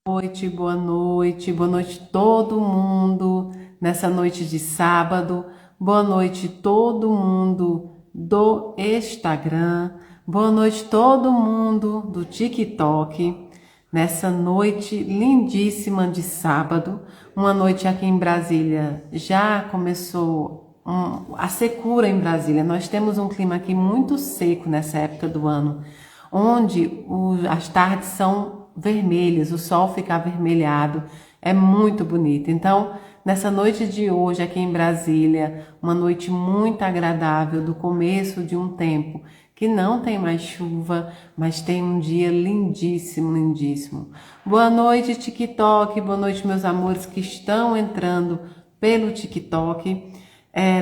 Boa noite todo mundo nessa noite de sábado, boa noite todo mundo do Instagram, boa noite todo mundo do TikTok, nessa noite lindíssima de sábado, uma noite aqui em Brasília, já começou a secura em Brasília, nós temos um clima aqui muito seco nessa época do ano, onde as tardes são vermelhas, o sol fica avermelhado, é muito bonito. Então, nessa noite de hoje aqui em Brasília, uma noite muito agradável do começo de um tempo que não tem mais chuva, mas tem um dia lindíssimo, lindíssimo. Boa noite, TikTok, boa noite, meus amores que estão entrando pelo TikTok.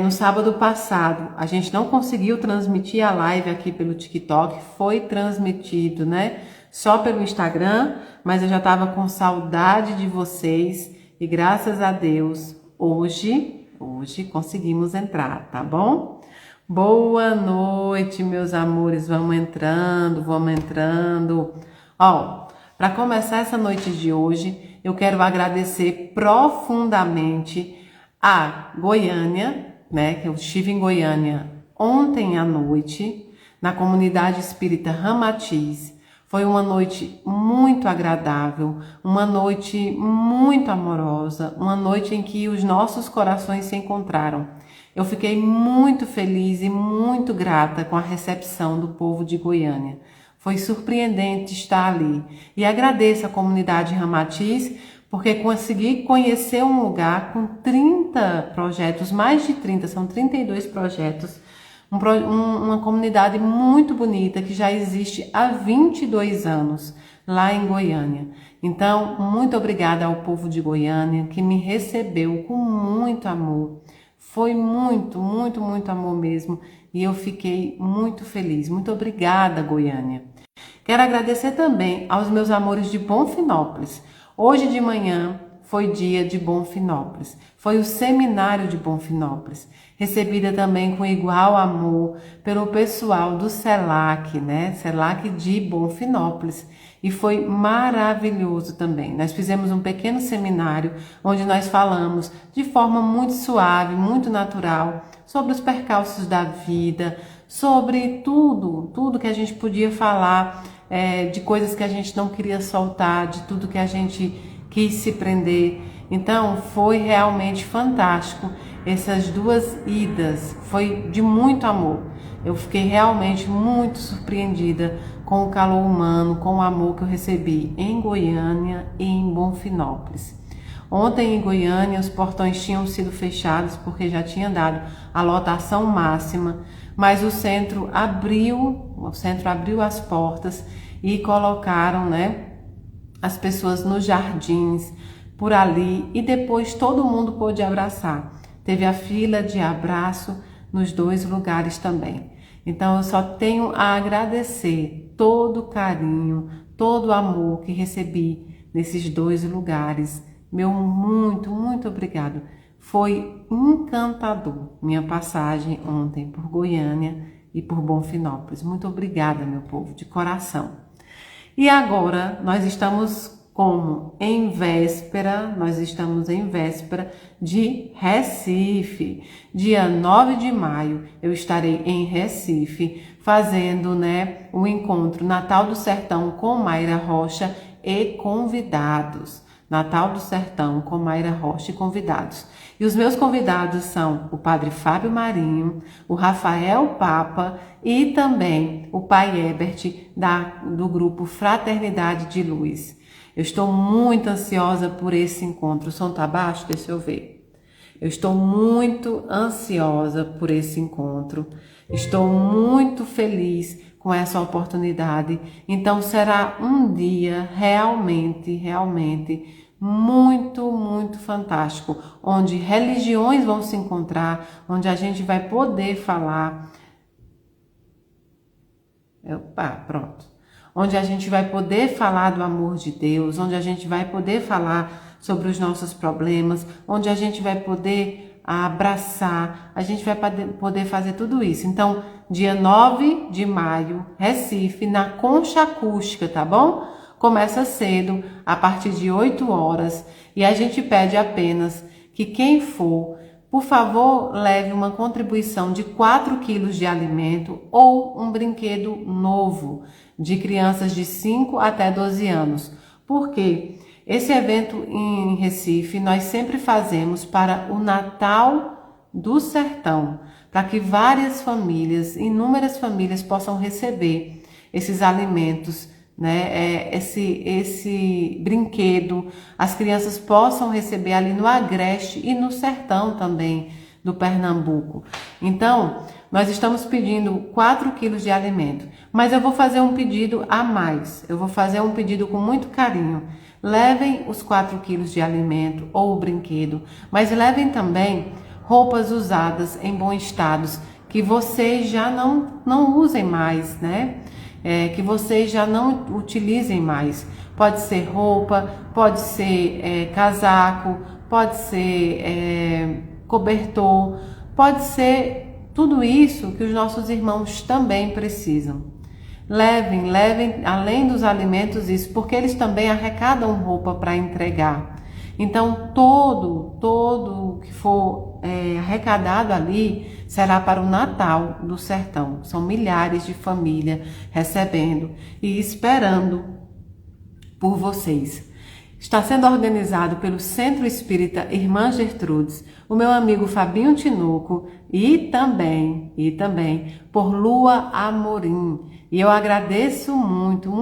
No sábado passado, a gente não conseguiu transmitir a live aqui pelo TikTok, foi transmitido, né? Só pelo Instagram, mas eu já estava com saudade de vocês e graças a Deus, hoje conseguimos entrar, tá bom? Boa noite, meus amores, vamos entrando. Ó, para começar essa noite de hoje, eu quero agradecer profundamente a Goiânia, né, que eu estive em Goiânia ontem à noite, na comunidade espírita Ramatiz. Foi uma noite muito agradável, uma noite muito amorosa, uma noite em que os nossos corações se encontraram. Eu fiquei muito feliz e muito grata com a recepção do povo de Goiânia. Foi surpreendente estar ali. E agradeço a comunidade Ramatiz, porque consegui conhecer um lugar com 30 projetos, mais de 30, são 32 projetos, uma comunidade muito bonita que já existe há 22 anos lá em Goiânia. Então, muito obrigada ao povo de Goiânia que me recebeu com muito amor. Foi muito, muito, muito amor mesmo e eu fiquei muito feliz. Muito obrigada, Goiânia. Quero agradecer também aos meus amores de Bonfinópolis. Hoje de manhã foi dia de Bonfinópolis, foi o seminário de Bonfinópolis, recebida também com igual amor pelo pessoal do CELAC, né? CELAC de Bonfinópolis, e foi maravilhoso também. Nós fizemos um pequeno seminário onde nós falamos de forma muito suave, muito natural, sobre os percalços da vida, sobre tudo que a gente podia falar, de coisas que a gente não queria soltar, de tudo que a gente quis se prender. Então foi realmente fantástico essas duas idas, foi de muito amor. Eu fiquei realmente muito surpreendida com o calor humano, com o amor que eu recebi em Goiânia e em Bonfinópolis. Ontem em Goiânia os portões tinham sido fechados porque já tinha dado a lotação máxima, mas o centro abriu as portas e colocaram, né, as pessoas nos jardins, por ali, e depois todo mundo pôde abraçar. Teve a fila de abraço nos dois lugares também. Então eu só tenho a agradecer todo o carinho, todo o amor que recebi nesses dois lugares. Meu muito, muito obrigado. Foi encantador minha passagem ontem por Goiânia e por Bonfinópolis. Muito obrigada, meu povo, de coração. E agora nós estamos em véspera de Recife. Dia 9 de maio eu estarei em Recife fazendo, né, o encontro Natal do Sertão com Mayra Rocha e convidados. Natal do Sertão com Mayra Rocha e convidados. E os meus convidados são o Padre Fábio Marinho, o Rafael Papa e também o Pai Ebert do grupo Fraternidade de Luz. Eu estou muito ansiosa por esse encontro. O som tá baixo? Deixa eu ver. Eu estou muito ansiosa por esse encontro. Estou muito feliz com essa oportunidade. Então será um dia realmente muito, muito fantástico, onde religiões vão se encontrar, onde a gente vai poder falar. Pronto. Onde a gente vai poder falar do amor de Deus, onde a gente vai poder falar sobre os nossos problemas, onde a gente vai poder abraçar, a gente vai poder fazer tudo isso. Então, dia 9 de maio, Recife, na Concha Acústica, tá bom? começa cedo, a partir de 8 horas, e a gente pede apenas que quem for, por favor, leve uma contribuição de 4 quilos de alimento ou um brinquedo novo de crianças de 5 até 12 anos. Por quê? Esse evento em Recife nós sempre fazemos para o Natal do Sertão, para que várias famílias, inúmeras famílias possam receber esses alimentos, né? Esse brinquedo, as crianças possam receber ali no Agreste e no Sertão também do Pernambuco. Então, nós estamos pedindo 4 quilos de alimento, mas eu vou fazer um pedido a mais, eu vou fazer um pedido com muito carinho. Levem os 4 quilos de alimento ou o brinquedo, mas levem também roupas usadas em bom estado, que vocês já não usem mais, né? Que vocês já não utilizem mais. Pode ser roupa, pode ser casaco, pode ser cobertor, pode ser tudo isso que os nossos irmãos também precisam. Levem, além dos alimentos isso, porque eles também arrecadam roupa para entregar. Então, todo que for arrecadado ali será para o Natal do Sertão. São milhares de famílias recebendo e esperando por vocês. Está sendo organizado pelo Centro Espírita Irmã Gertrudes, o meu amigo Fabinho Tinoco e também por Lua Amorim. E eu agradeço muito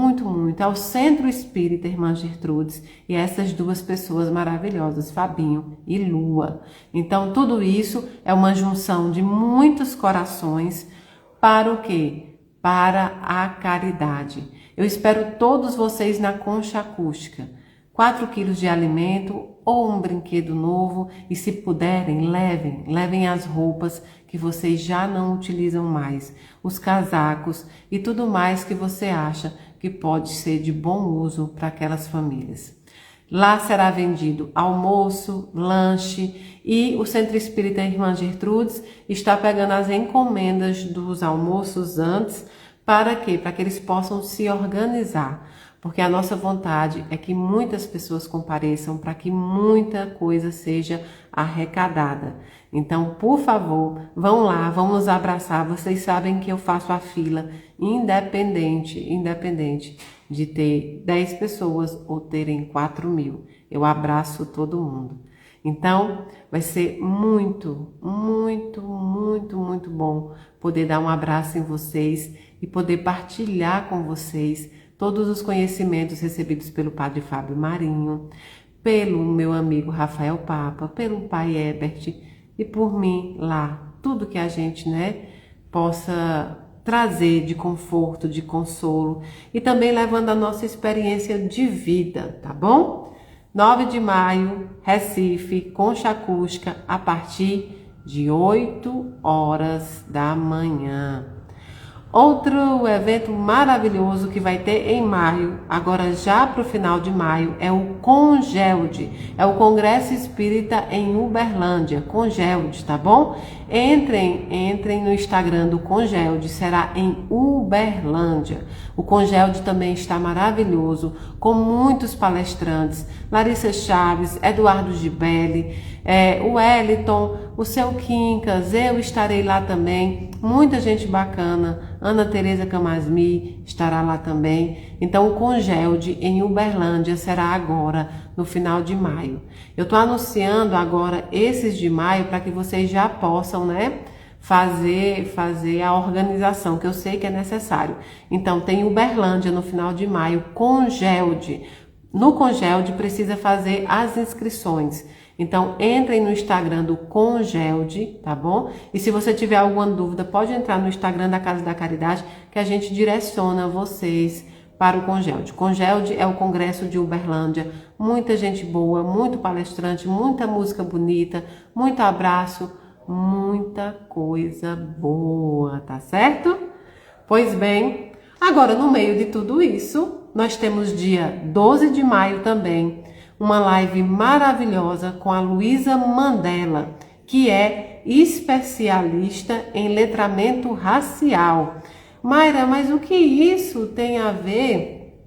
ao Centro Espírita Irmã Gertrudes e essas duas pessoas maravilhosas, Fabinho e Lua. Então, tudo isso é uma junção de muitos corações para o quê? Para a caridade. Eu espero todos vocês na Concha Acústica. 4 quilos de alimento ou um brinquedo novo e, se puderem, levem as roupas que vocês já não utilizam mais, os casacos e tudo mais que você acha que pode ser de bom uso para aquelas famílias. Lá será vendido almoço, lanche e o Centro Espírita Irmã Gertrudes está pegando as encomendas dos almoços antes. Para quê? Para que eles possam se organizar. Porque a nossa vontade é que muitas pessoas compareçam para que muita coisa seja arrecadada. Então, por favor, vão lá, vamos nos abraçar. Vocês sabem que eu faço a fila independente de ter 10 pessoas ou terem 4.000. Eu abraço todo mundo. Então, vai ser muito bom poder dar um abraço em vocês e poder partilhar com vocês todos os conhecimentos recebidos pelo Padre Fábio Marinho, pelo meu amigo Rafael Papa, pelo Pai Ebert e por mim lá. Tudo que a gente, possa trazer de conforto, de consolo e também levando a nossa experiência de vida, tá bom? 9 de maio, Recife, Concha Acústica, a partir de 8 horas da manhã. Outro evento maravilhoso que vai ter em maio, agora já para o final de maio, é o Congelde, é o Congresso Espírita em Uberlândia, Congelde, tá bom? Entrem no Instagram do Congelde, será em Uberlândia. O Congelde também está maravilhoso, com muitos palestrantes, Larissa Chaves, Eduardo Gibelli, o Wellington, o seu Quincas, eu estarei lá também, muita gente bacana, Ana Tereza Camasmi estará lá também. Então o Congelde em Uberlândia será agora, no final de maio. Eu estou anunciando agora esses de maio para que vocês já possam, fazer a organização, que eu sei que é necessário. Então tem Uberlândia no final de maio, Congelde. No Congelde precisa fazer as inscrições. Então, entrem no Instagram do Congelde, tá bom? E se você tiver alguma dúvida, pode entrar no Instagram da Casa da Caridade, que a gente direciona vocês para o Congelde. Congelde é o Congresso de Uberlândia. Muita gente boa, muito palestrante, muita música bonita, muito abraço, muita coisa boa, tá certo? Pois bem, agora no meio de tudo isso, nós temos dia 12 de maio também, uma live maravilhosa com a Luísa Mandela, que é especialista em letramento racial. Mayra, mas o que isso tem a ver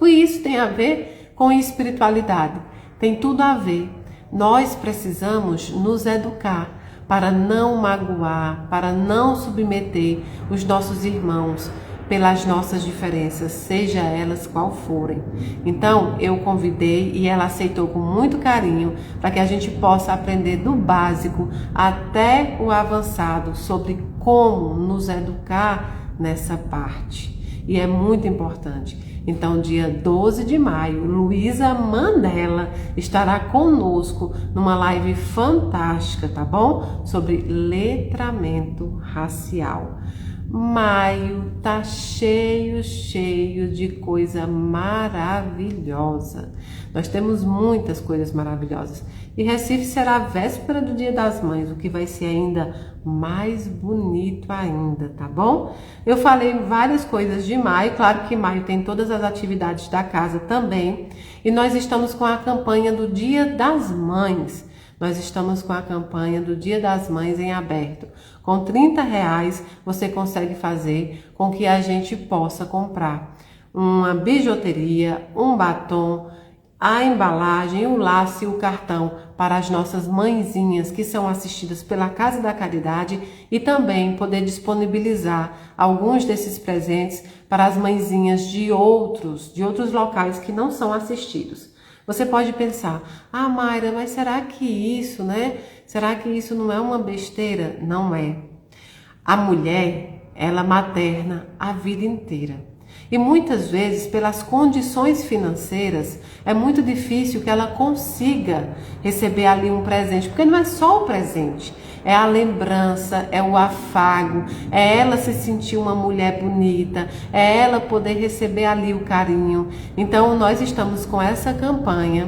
isso tem a ver com espiritualidade, tem tudo a ver. Nós precisamos nos educar para não magoar, para não submeter os nossos irmãos pelas nossas diferenças, seja elas qual forem. Então, eu convidei e ela aceitou com muito carinho para que a gente possa aprender do básico até o avançado sobre como nos educar nessa parte. E é muito importante. Então, dia 12 de maio, Luísa Mandela estará conosco numa live fantástica, tá bom? Sobre letramento racial. Maio tá cheio de coisa maravilhosa. Nós temos muitas coisas maravilhosas. E Recife será a véspera do Dia das Mães, o que vai ser ainda mais bonito ainda, tá bom? Eu falei várias coisas de maio, claro que maio tem todas as atividades da casa também. E nós estamos com a campanha do Dia das Mães. Nós estamos com a campanha do Dia das Mães em aberto. Com R$30 você consegue fazer com que a gente possa comprar uma bijuteria, um batom, a embalagem, o laço e o cartão para as nossas mãezinhas que são assistidas pela Casa da Caridade e também poder disponibilizar alguns desses presentes para as mãezinhas de outros locais que não são assistidos. Você pode pensar, ah, Mayra, mas será que isso, né? Será que isso não é uma besteira? Não é. A mulher, ela materna a vida inteira. E muitas vezes, pelas condições financeiras, é muito difícil que ela consiga receber ali um presente. Porque não é só o presente, é a lembrança, é o afago, é ela se sentir uma mulher bonita, é ela poder receber ali o carinho. Então, nós estamos com essa campanha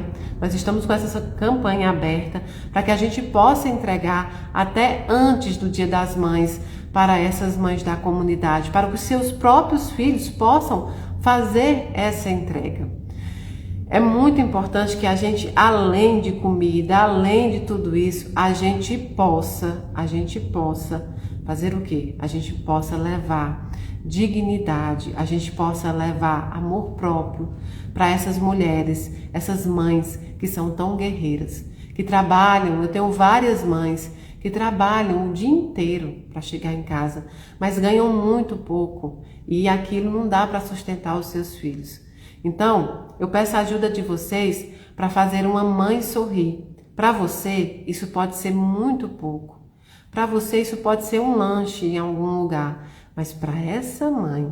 aberta para que a gente possa entregar até antes do Dia das Mães para essas mães da comunidade, para que os seus próprios filhos possam fazer essa entrega. É muito importante que a gente, além de comida, além de tudo isso, a gente possa fazer o quê? A gente possa levar dignidade, a gente possa levar amor próprio para essas mulheres, essas mães que são tão guerreiras, que trabalham. Eu tenho várias mães que trabalham o dia inteiro para chegar em casa, mas ganham muito pouco e aquilo não dá para sustentar os seus filhos. Então, eu peço a ajuda de vocês para fazer uma mãe sorrir. Para você, isso pode ser muito pouco. Para você, isso pode ser um lanche em algum lugar. Mas para essa mãe,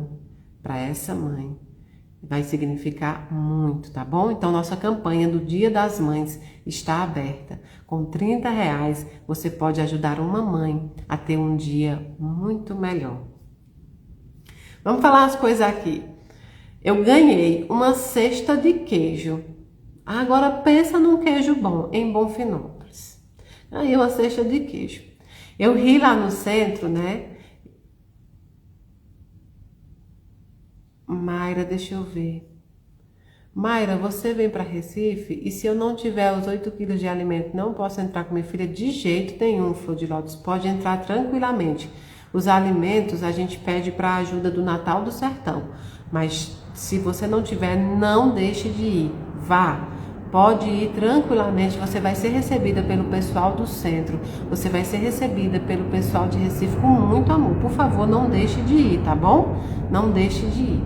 vai significar muito, tá bom? Então, nossa campanha do Dia das Mães está aberta. Com R$30, você pode ajudar uma mãe a ter um dia muito melhor. Vamos falar as coisas aqui. Eu ganhei uma cesta de queijo. Agora pensa num queijo bom, em Bonfinópolis. Ganhei uma cesta de queijo. Eu ri lá no centro, né? Mayra, deixa eu ver. Mayra, você vem para Recife e se eu não tiver os 8 quilos de alimento, não posso entrar com minha filha de jeito nenhum, Flor de Lótus. Pode entrar tranquilamente. Os alimentos a gente pede para a ajuda do Natal do Sertão. Mas se você não tiver, não deixe de ir. Vá. Pode ir tranquilamente, você vai ser recebida pelo pessoal do centro, você vai ser recebida pelo pessoal de Recife com muito amor. Por favor, não deixe de ir, tá bom? Não deixe de ir.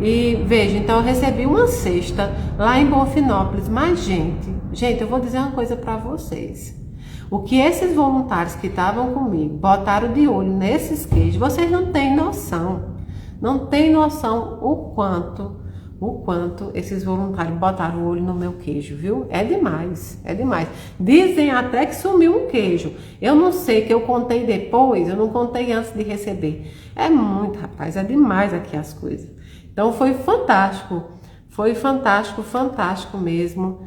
E veja, então eu recebi uma cesta lá em Bonfinópolis. Mas, gente, eu vou dizer uma coisa para vocês. O que esses voluntários que estavam comigo botaram de olho nesses queijos, vocês não têm noção. Não tem noção o quanto esses voluntários botaram o olho no meu queijo, viu? É demais. Dizem até que sumiu um queijo. Eu não sei, que eu contei depois, eu não contei antes de receber. É muito, rapaz, é demais aqui as coisas. Então foi fantástico mesmo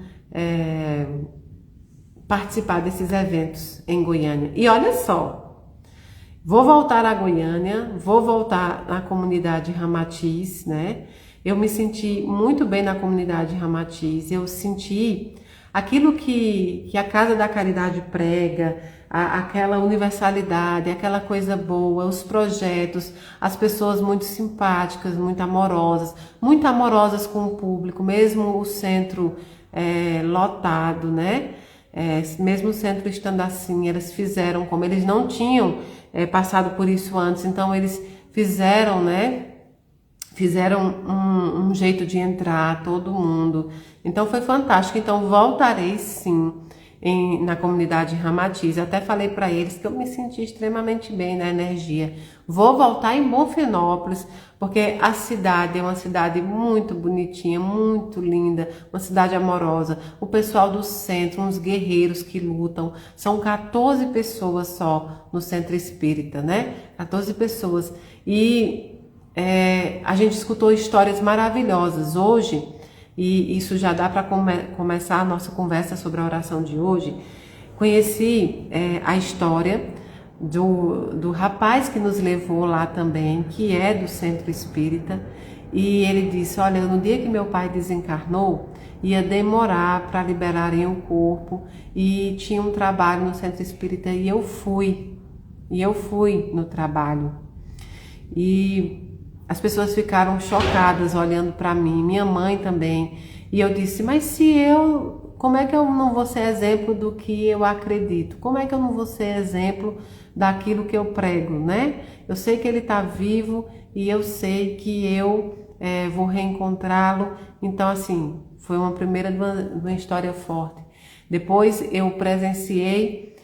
participar desses eventos em Goiânia. E olha só, vou voltar a Goiânia, vou voltar na comunidade Ramatiz, né? Eu me senti muito bem na comunidade Ramatiz, eu senti aquilo que a Casa da Caridade prega, aquela universalidade, aquela coisa boa, os projetos, as pessoas muito simpáticas, muito amorosas com o público, mesmo o centro lotado, né? Mesmo o centro estando assim, eles fizeram como eles não tinham passado por isso antes, então eles fizeram, né? Fizeram um jeito de entrar todo mundo. Então foi fantástico. Então voltarei sim na comunidade Ramatiz. Até falei para eles que eu me senti extremamente bem na energia. Vou voltar em Bonfinópolis, porque a cidade é uma cidade muito bonitinha, muito linda, uma cidade amorosa. O pessoal do centro, uns guerreiros que lutam. São 14 pessoas só no centro espírita, né? 14 pessoas. E a gente escutou histórias maravilhosas hoje, e isso já dá para começar a nossa conversa sobre a oração de hoje. Conheci a história do rapaz que nos levou lá também, que é do centro espírita, e ele disse: olha, no dia que meu pai desencarnou, ia demorar para liberarem o corpo, e tinha um trabalho no centro espírita, e eu fui no trabalho. E as pessoas ficaram chocadas olhando para mim, minha mãe também. E eu disse: mas como é que eu não vou ser exemplo do que eu acredito? Como é que eu não vou ser exemplo daquilo que eu prego, né? Eu sei que ele está vivo e eu sei que eu vou reencontrá-lo. Então, assim, foi uma primeira de uma história forte. Depois eu presenciei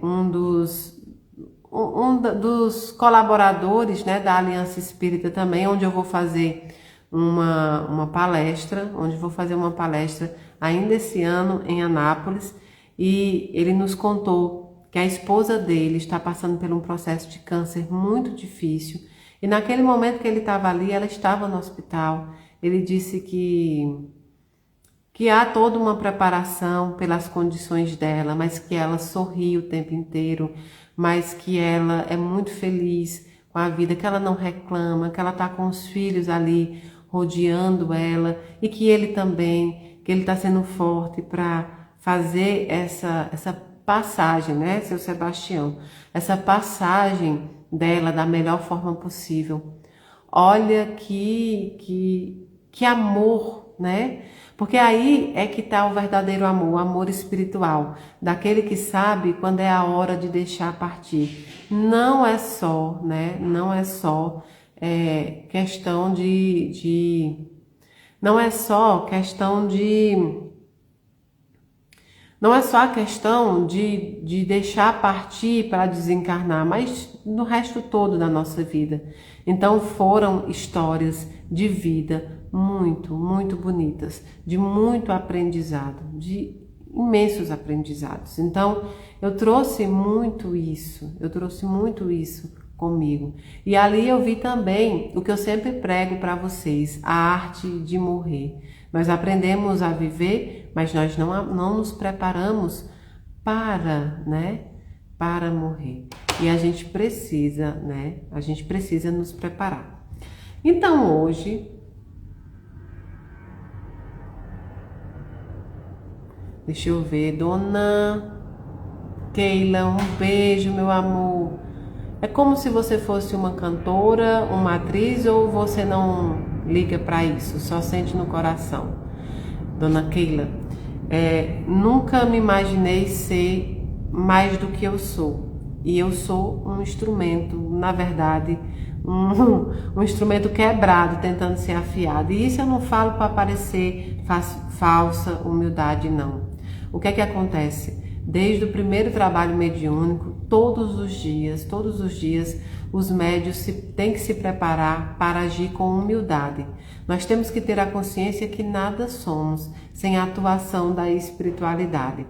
um dos colaboradores, né, da Aliança Espírita também, onde eu vou fazer uma palestra, ainda esse ano em Anápolis, e ele nos contou que a esposa dele está passando por um processo de câncer muito difícil, e naquele momento que ele estava ali, ela estava no hospital. Ele disse que há toda uma preparação pelas condições dela, mas que ela sorri o tempo inteiro, mas que ela é muito feliz com a vida, que ela não reclama, que ela está com os filhos ali rodeando ela, e que ele também, que ele está sendo forte para fazer essa passagem, né, seu Sebastião, essa passagem dela da melhor forma possível. Olha que amor, né? Porque aí é que está o verdadeiro amor, o amor espiritual, daquele que sabe quando é a hora de deixar partir. Não é só, né? Não é só questão não é só questão não é só a questão de deixar partir para desencarnar, mas no resto todo da nossa vida. Então foram histórias de vida muito, muito bonitas, de muito aprendizado, de imensos aprendizados. Então eu trouxe muito isso comigo. E ali eu vi também o que eu sempre prego para vocês, a arte de morrer. Nós aprendemos a viver, mas nós não nos preparamos para morrer. E a gente precisa, né? A gente precisa nos preparar. Então hoje, deixa eu ver, dona Keila, um beijo, meu amor. É como se você fosse uma cantora, uma atriz, ou você não liga para isso, só sente no coração? Dona Keila, nunca me imaginei ser mais do que eu sou. E eu sou um instrumento, na verdade, um instrumento quebrado, tentando ser afiado. E isso eu não falo para parecer falsa humildade, não. O que é que acontece? Desde o primeiro trabalho mediúnico, todos os dias, os médios têm que se preparar para agir com humildade. Nós temos que ter a consciência que nada somos sem a atuação da espiritualidade.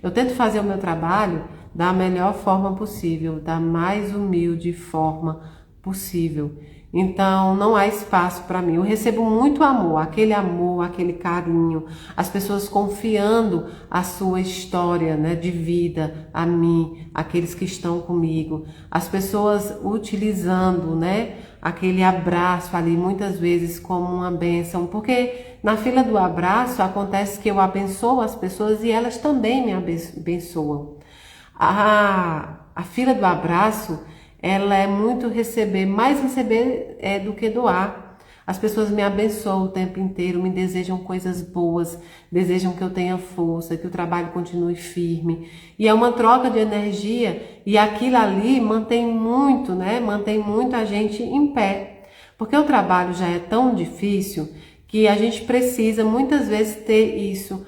Eu tento fazer o meu trabalho da melhor forma possível, da mais humilde forma possível. Então, não há espaço para mim. Eu recebo muito amor, aquele carinho, as pessoas confiando a sua história, né, de vida a mim, aqueles que estão comigo, as pessoas utilizando, né, aquele abraço ali muitas vezes como uma bênção, porque na fila do abraço acontece que eu abençoo as pessoas e elas também me abençoam. A fila do abraço, ela é muito receber, mais receber do que doar. As pessoas me abençoam o tempo inteiro, me desejam coisas boas, desejam que eu tenha força, que o trabalho continue firme. E é uma troca de energia e aquilo ali mantém muito, né? Mantém muito a gente em pé. Porque o trabalho já é tão difícil que a gente precisa muitas vezes ter isso,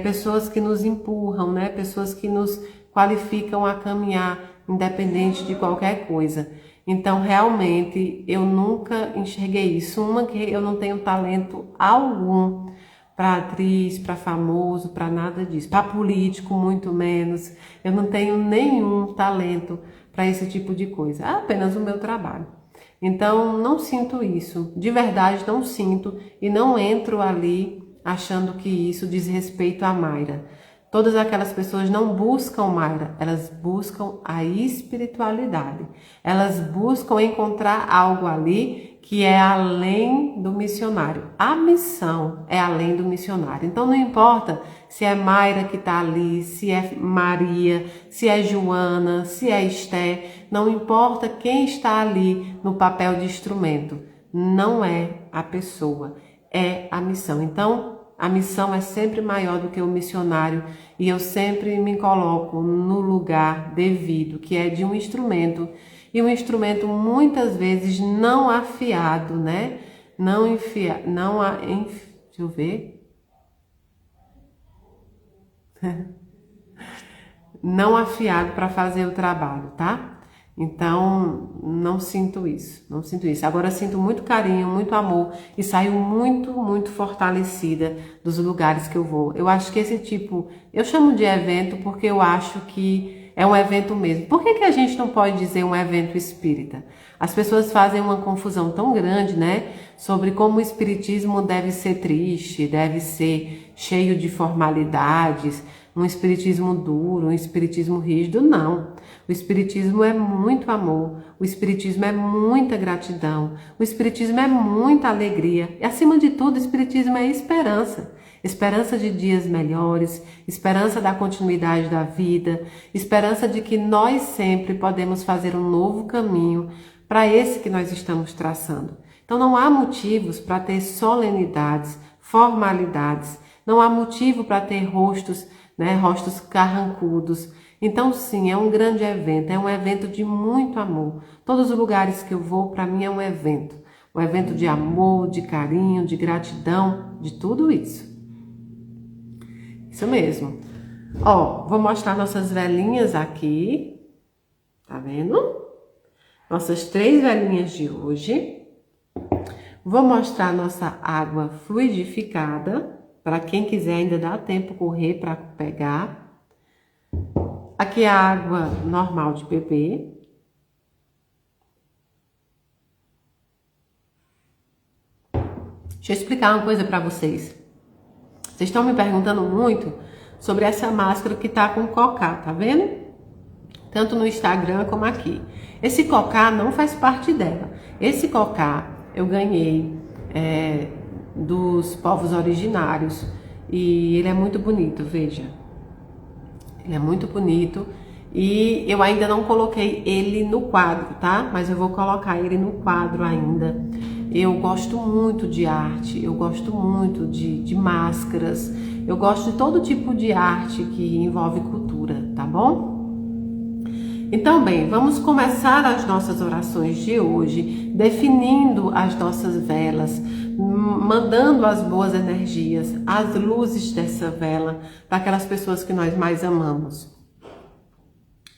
pessoas que nos empurram, né? Pessoas que nos qualificam a caminhar, independente de qualquer coisa. Então, realmente, eu nunca enxerguei isso. Uma, que eu não tenho talento algum para atriz, para famoso, para nada disso. Para político, muito menos. Eu não tenho nenhum talento para esse tipo de coisa. É apenas o meu trabalho. Então, não sinto isso. De verdade, não sinto e não entro ali achando que isso diz respeito a Mayra. Todas aquelas pessoas não buscam Mayra, elas buscam a espiritualidade. Elas buscam encontrar algo ali que é além do missionário. A missão é além do missionário. Então não importa se é Mayra que está ali, se é Maria, se é Joana, se é Esté, não importa quem está ali no papel de instrumento. Não é a pessoa, é a missão. Então, a missão é sempre maior do que o missionário e eu sempre me coloco no lugar devido, que é de um instrumento, e um instrumento muitas vezes não afiado, né? Deixa eu ver. Não afiado para fazer o trabalho, tá? Então, não sinto isso, não sinto isso. Agora sinto muito carinho, muito amor e saio muito, muito fortalecida dos lugares que eu vou. Eu acho que esse tipo, eu chamo de evento porque eu acho que é um evento mesmo. Por que a gente não pode dizer um evento espírita? As pessoas fazem uma confusão tão grande, né? Sobre como o espiritismo deve ser triste, deve ser cheio de formalidades, um espiritismo duro, um espiritismo rígido. Não. O espiritismo é muito amor, o espiritismo é muita gratidão, o espiritismo é muita alegria e, acima de tudo, o espiritismo é esperança. Esperança de dias melhores, esperança da continuidade da vida, esperança de que nós sempre podemos fazer um novo caminho para esse que nós estamos traçando. Então não há motivos para ter solenidades, formalidades, não há motivo para ter rostos, né, rostos carrancudos. Então sim, é um grande evento, é um evento de muito amor. Todos os lugares que eu vou, para mim é um evento de amor, de carinho, de gratidão, de tudo isso. Isso mesmo. Ó, vou mostrar nossas velinhas aqui, tá vendo? Nossas 3 velinhas de hoje. Vou mostrar nossa água fluidificada, para quem quiser ainda dá tempo correr para pegar. Aqui é a água normal de beber. Deixa eu explicar uma coisa para vocês. Vocês estão me perguntando muito sobre essa máscara que tá com cocá, tá vendo? Tanto no Instagram como aqui. Esse cocá não faz parte dela. Esse cocá eu ganhei dos povos originários e ele é muito bonito, veja. Ele é muito bonito e eu ainda não coloquei ele no quadro, tá? Mas eu vou colocar ele no quadro ainda. Eu gosto muito de arte, eu gosto muito de máscaras, eu gosto de todo tipo de arte que envolve cultura, tá bom? Então, bem, vamos começar as nossas orações de hoje, definindo as nossas velas, mandando as boas energias, as luzes dessa vela para aquelas pessoas que nós mais amamos.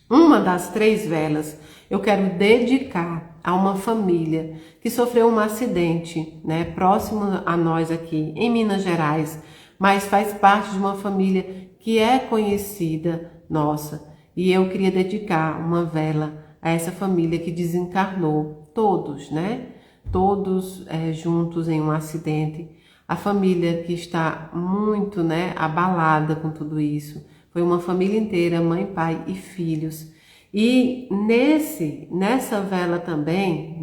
Uma das 3 velas eu quero dedicar a uma família que sofreu um acidente, né, próximo a nós aqui em Minas Gerais, mas faz parte de uma família que é conhecida nossa. E eu queria dedicar uma vela a essa família que desencarnou, todos, né? todos juntos em um acidente, a família que está muito, né, abalada com tudo isso. Foi uma família inteira, mãe, pai e filhos. E nessa vela também,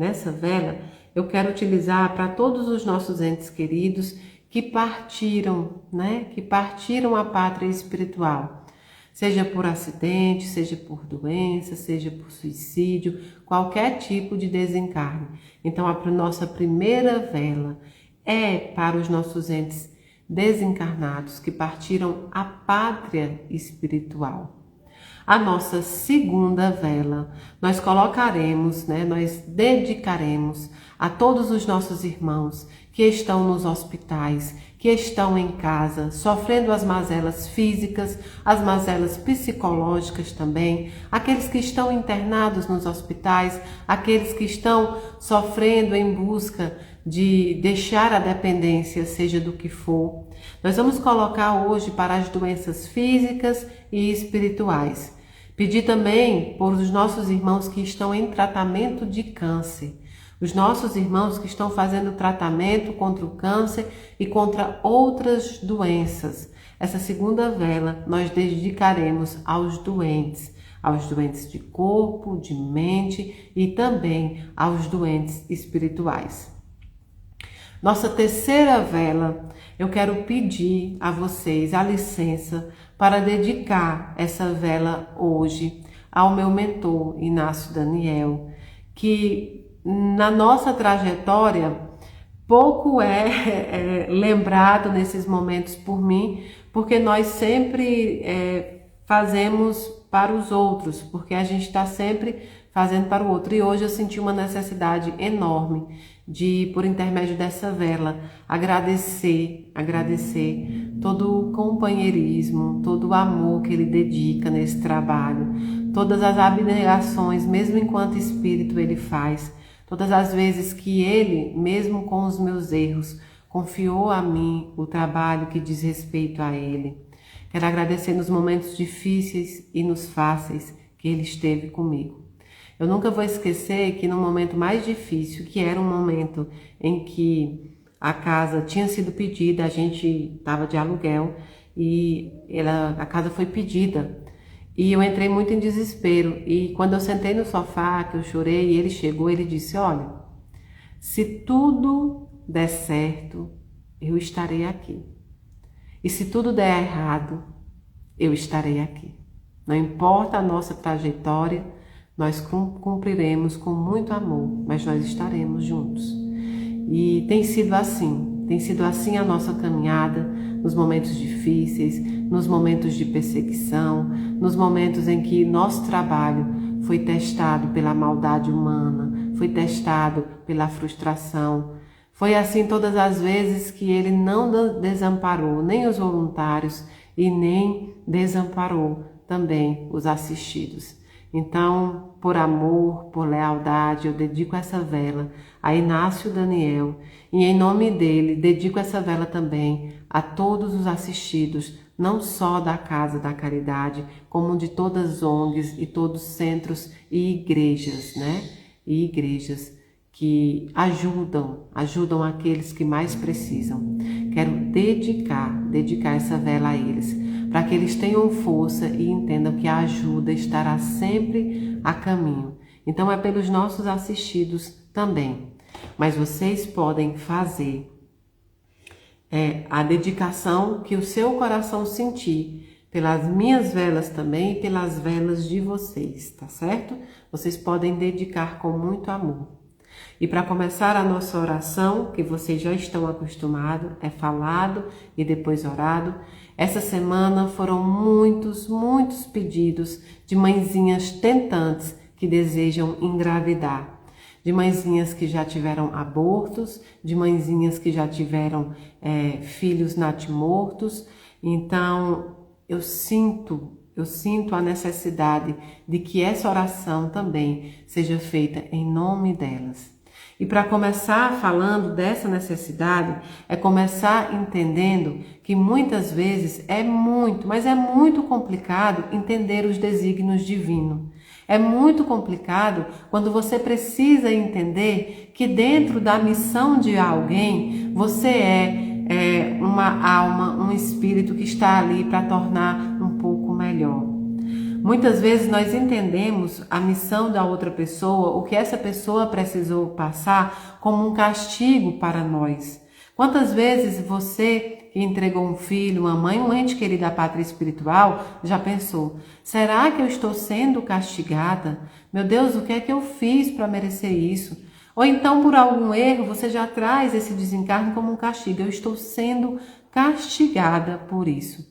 eu quero utilizar para todos os nossos entes queridos que partiram, né, que partiram a pátria espiritual. Seja por acidente, seja por doença, seja por suicídio, qualquer tipo de desencarne. Então, a nossa primeira vela é para os nossos entes desencarnados que partiram a pátria espiritual. A nossa segunda vela, nós colocaremos, né, nós dedicaremos a todos os nossos irmãos que estão nos hospitais, que estão em casa, sofrendo as mazelas físicas, as mazelas psicológicas também, aqueles que estão internados nos hospitais, aqueles que estão sofrendo em busca de deixar a dependência, seja do que for. Nós vamos colocar hoje para as doenças físicas e espirituais. Pedir também por os nossos irmãos que estão em tratamento de câncer. Os nossos irmãos que estão fazendo tratamento contra o câncer e contra outras doenças. Essa segunda vela nós dedicaremos aos doentes de corpo, de mente e também aos doentes espirituais. Nossa terceira vela, eu quero pedir a vocês a licença para dedicar essa vela hoje ao meu mentor, Inácio Daniel, que na nossa trajetória pouco é lembrado nesses momentos por mim, porque nós sempre fazemos para os outros, porque a gente está sempre fazendo para o outro. E hoje eu senti uma necessidade enorme de, por intermédio dessa vela, agradecer todo o companheirismo, todo o amor que ele dedica nesse trabalho, todas as abnegações, mesmo enquanto espírito ele faz, todas as vezes que ele, mesmo com os meus erros, confiou a mim o trabalho que diz respeito a ele. Quero agradecer nos momentos difíceis e nos fáceis que ele esteve comigo. Eu nunca vou esquecer que no momento mais difícil, que era um momento em que a casa tinha sido pedida, a gente estava de aluguel e a casa foi pedida. E eu entrei muito em desespero. E quando eu sentei no sofá, que eu chorei, e ele chegou, ele disse: olha, se tudo der certo, eu estarei aqui. E se tudo der errado, eu estarei aqui. Não importa a nossa trajetória, nós cumpriremos com muito amor, mas nós estaremos juntos. E tem sido assim a nossa caminhada, nos momentos difíceis, nos momentos de perseguição, nos momentos em que nosso trabalho foi testado pela maldade humana, foi testado pela frustração. Foi assim todas as vezes que ele não desamparou nem os voluntários e nem desamparou também os assistidos. Então, por amor, por lealdade, eu dedico essa vela a Inácio Daniel e em nome dele dedico essa vela também a todos os assistidos, não só da Casa da Caridade, como de todas as ONGs e todos os centros e igrejas, né? E igrejas que ajudam aqueles que mais precisam. Quero dedicar essa vela a eles, para que eles tenham força e entendam que a ajuda estará sempre a caminho. Então é pelos nossos assistidos também. Mas vocês podem fazer a dedicação que o seu coração sentir, pelas minhas velas também e pelas velas de vocês, tá certo? Vocês podem dedicar com muito amor. E para começar a nossa oração, que vocês já estão acostumados, é falado e depois orado. Essa semana foram muitos pedidos de mãezinhas tentantes que desejam engravidar. De mãezinhas que já tiveram abortos, de mãezinhas que já tiveram filhos natimortos. Então, eu sinto a necessidade de que essa oração também seja feita em nome delas. E para começar falando dessa necessidade, é começar entendendo que muitas vezes mas é muito complicado entender os desígnios divinos. É muito complicado quando você precisa entender que dentro da missão de alguém, você é uma alma, um espírito que está ali para tornar um pouco melhor. Muitas vezes nós entendemos a missão da outra pessoa, o que essa pessoa precisou passar, como um castigo para nós. Quantas vezes você que entregou um filho, uma mãe, um ente querido à pátria espiritual, já pensou: será que eu estou sendo castigada? Meu Deus, o que é que eu fiz para merecer isso? Ou então, por algum erro, você já traz esse desencarne como um castigo. Eu estou sendo castigada por isso.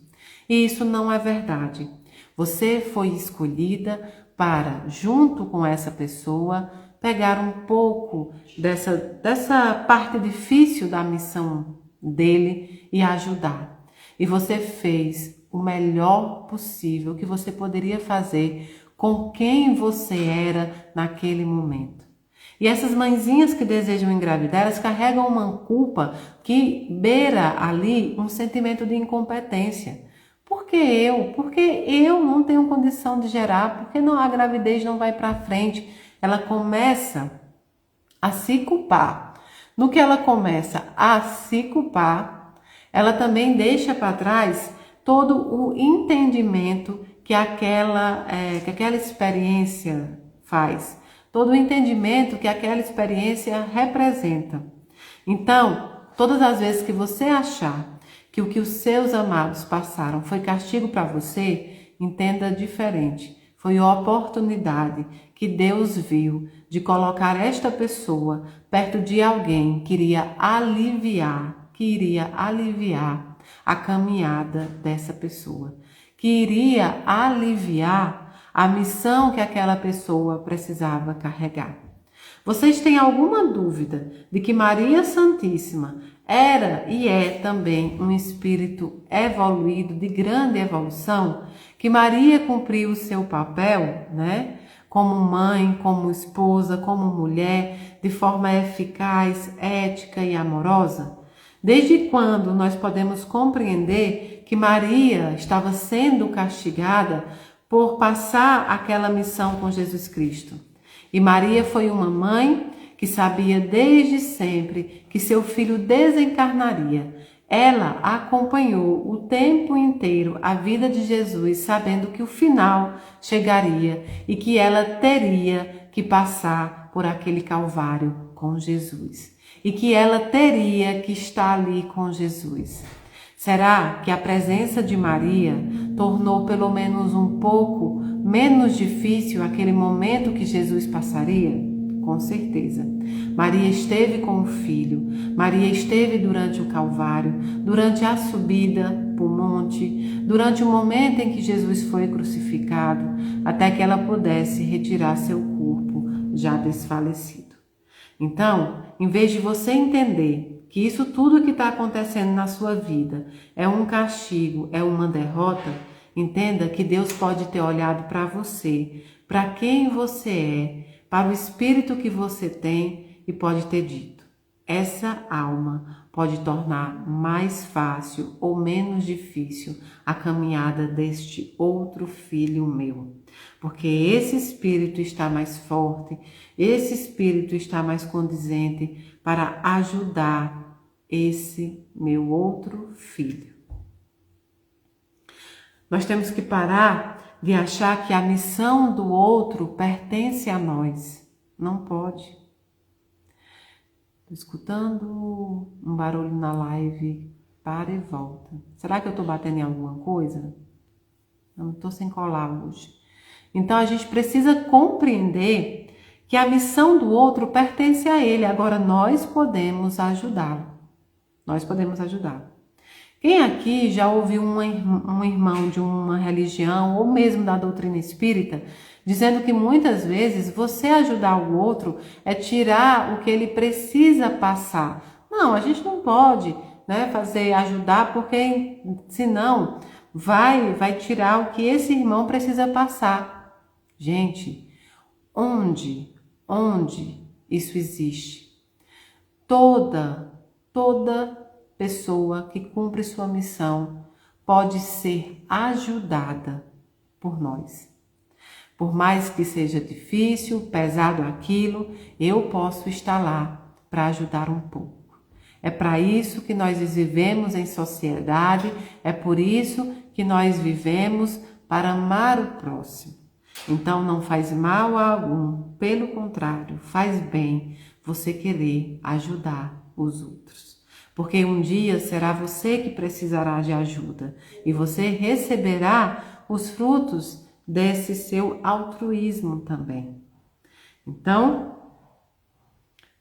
E isso não é verdade. Você foi escolhida para, junto com essa pessoa, pegar um pouco dessa parte difícil da missão dele e ajudar. E você fez o melhor possível que você poderia fazer com quem você era naquele momento. E essas mãezinhas que desejam engravidar, elas carregam uma culpa que beira ali um sentimento de incompetência. Por que eu? Porque eu não tenho condição de gerar, porque não, a gravidez não vai para frente. Ela começa a se culpar. No que ela começa a se culpar, ela também deixa para trás todo o entendimento que aquela experiência faz, todo o entendimento que aquela experiência representa. Então, todas as vezes que você achar que o que os seus amados passaram foi castigo para você, entenda diferente. Foi a oportunidade que Deus viu de colocar esta pessoa perto de alguém que iria aliviar a caminhada dessa pessoa, que iria aliviar a missão que aquela pessoa precisava carregar. Vocês têm alguma dúvida de que Maria Santíssima era e é também um espírito evoluído, de grande evolução, que Maria cumpriu o seu papel, né? Como mãe, como esposa, como mulher, de forma eficaz, ética e amorosa? Desde quando nós podemos compreender que Maria estava sendo castigada por passar aquela missão com Jesus Cristo? E Maria foi uma mãe que sabia desde sempre que seu filho desencarnaria. Ela acompanhou o tempo inteiro a vida de Jesus, sabendo que o final chegaria e que ela teria que passar por aquele Calvário com Jesus. E que ela teria que estar ali com Jesus. Será que a presença de Maria tornou pelo menos um pouco menos difícil aquele momento que Jesus passaria? Com certeza. Maria esteve com o filho, Maria esteve durante o Calvário, durante a subida para o monte, durante o momento em que Jesus foi crucificado, até que ela pudesse retirar seu corpo já desfalecido. Então, em vez de você entender que isso tudo que está acontecendo na sua vida é um castigo, é uma derrota, entenda que Deus pode ter olhado para você, para quem você é, para o espírito que você tem e pode ter dito: essa alma pode tornar mais fácil ou menos difícil a caminhada deste outro filho meu. Porque esse espírito está mais forte, esse espírito está mais condizente para ajudar esse meu outro filho. Nós temos que parar de achar que a missão do outro pertence a nós. Não pode. Estou escutando um barulho na live. Para e volta. Será que eu estou batendo em alguma coisa? Não estou sem colar hoje. Então a gente precisa compreender que a missão do outro pertence a ele. Agora nós podemos ajudá-lo. Nós podemos ajudá-lo. Quem aqui já ouviu um irmão de uma religião ou mesmo da doutrina espírita dizendo que muitas vezes você ajudar o outro é tirar o que ele precisa passar? Não, a gente não pode, né, ajudar, porque senão vai tirar o que esse irmão precisa passar. Gente, onde isso existe? Toda pessoa que cumpre sua missão pode ser ajudada por nós. Por mais que seja difícil, pesado aquilo, eu posso estar lá para ajudar um pouco. É para isso que nós vivemos em sociedade, é por isso que nós vivemos para amar o próximo. Então não faz mal a algum, pelo contrário, faz bem você querer ajudar os outros. Porque um dia será você que precisará de ajuda e você receberá os frutos desse seu altruísmo também. Então,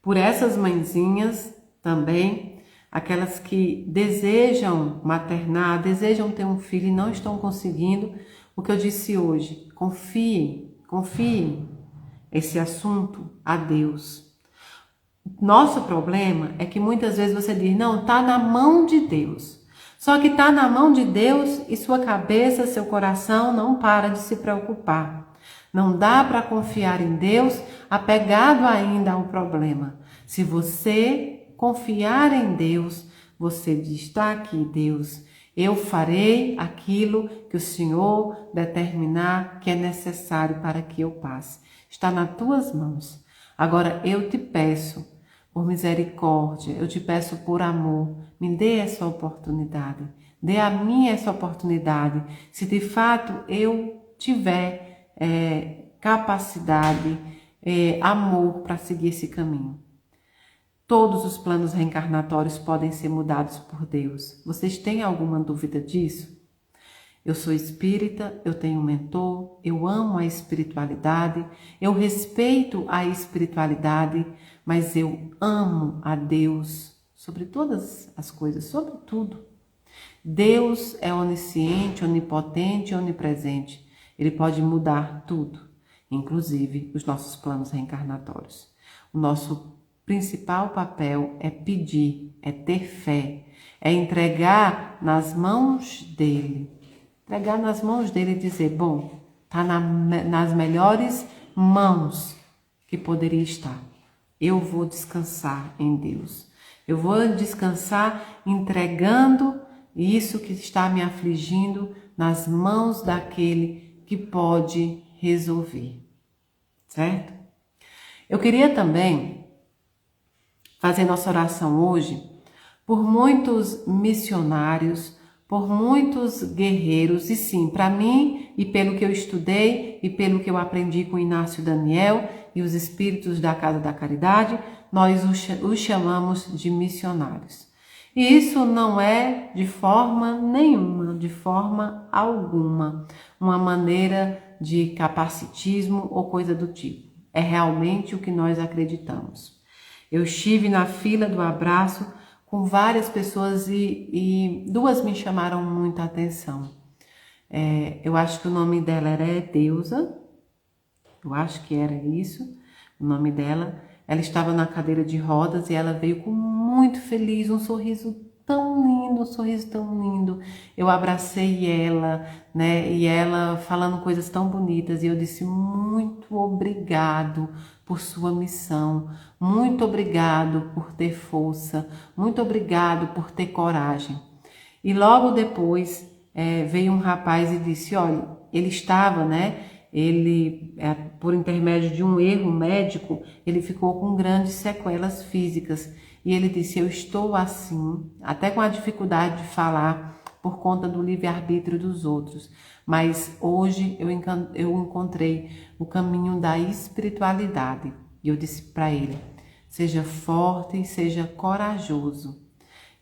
por essas mãezinhas também, aquelas que desejam maternar, desejam ter um filho e não estão conseguindo, o que eu disse hoje, confiem esse assunto a Deus. Nosso problema é que muitas vezes você diz, não, está na mão de Deus. Só que está na mão de Deus e sua cabeça, seu coração não para de se preocupar. Não dá para confiar em Deus apegado ainda ao problema. Se você confiar em Deus, você diz, está aqui, Deus, eu farei aquilo que o Senhor determinar que é necessário para que eu passe. Está nas tuas mãos. Agora eu te peço, por misericórdia, eu te peço por amor, me dê essa oportunidade, dê a mim essa oportunidade. Se de fato eu tiver capacidade, amor para seguir esse caminho. Todos os planos reencarnatórios podem ser mudados por Deus. Vocês têm alguma dúvida disso? Eu sou espírita, eu tenho um mentor, eu amo a espiritualidade, eu respeito a espiritualidade, mas eu amo a Deus sobre todas as coisas, sobre tudo. Deus é onisciente, onipotente e onipresente. Ele pode mudar tudo, inclusive os nossos planos reencarnatórios. O nosso principal papel é pedir, é ter fé, é entregar nas mãos dele. Entregar nas mãos dele e dizer, bom, está nas melhores mãos que poderia estar. Eu vou descansar em Deus. Eu vou descansar entregando isso que está me afligindo nas mãos daquele que pode resolver. Certo? Eu queria também fazer nossa oração hoje por muitos missionários, por muitos guerreiros, e sim, para mim, e pelo que eu estudei, e pelo que eu aprendi com Inácio Daniel e os espíritos da Casa da Caridade, nós os chamamos de missionários. E isso não é de forma nenhuma, de forma alguma, uma maneira de capacitismo ou coisa do tipo. É realmente o que nós acreditamos. Eu estive na fila do abraço com várias pessoas e duas me chamaram muita atenção. Eu acho que o nome dela era Edeusa, eu acho que era isso, o nome dela. Ela estava na cadeira de rodas e ela veio com muito feliz, um sorriso tão lindo, um sorriso tão lindo. Eu abracei ela, né, e ela falando coisas tão bonitas, e eu disse muito obrigado por sua missão, muito obrigado por ter força, muito obrigado por ter coragem. E logo depois veio um rapaz e disse, olha, ele estava, né, por intermédio de um erro médico, ele ficou com grandes sequelas físicas. E ele disse, eu estou assim, até com a dificuldade de falar por conta do livre-arbítrio dos outros. Mas hoje eu encontrei o caminho da espiritualidade. E eu disse para ele, seja forte e seja corajoso,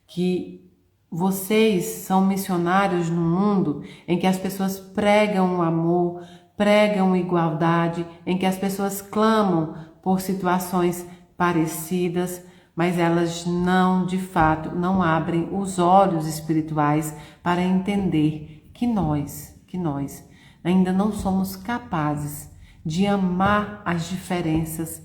que vocês são missionários no mundo em que as pessoas pregam o amor, pregam igualdade, em que as pessoas clamam por situações parecidas, mas elas não, de fato, não abrem os olhos espirituais para entender que nós ainda não somos capazes de amar as diferenças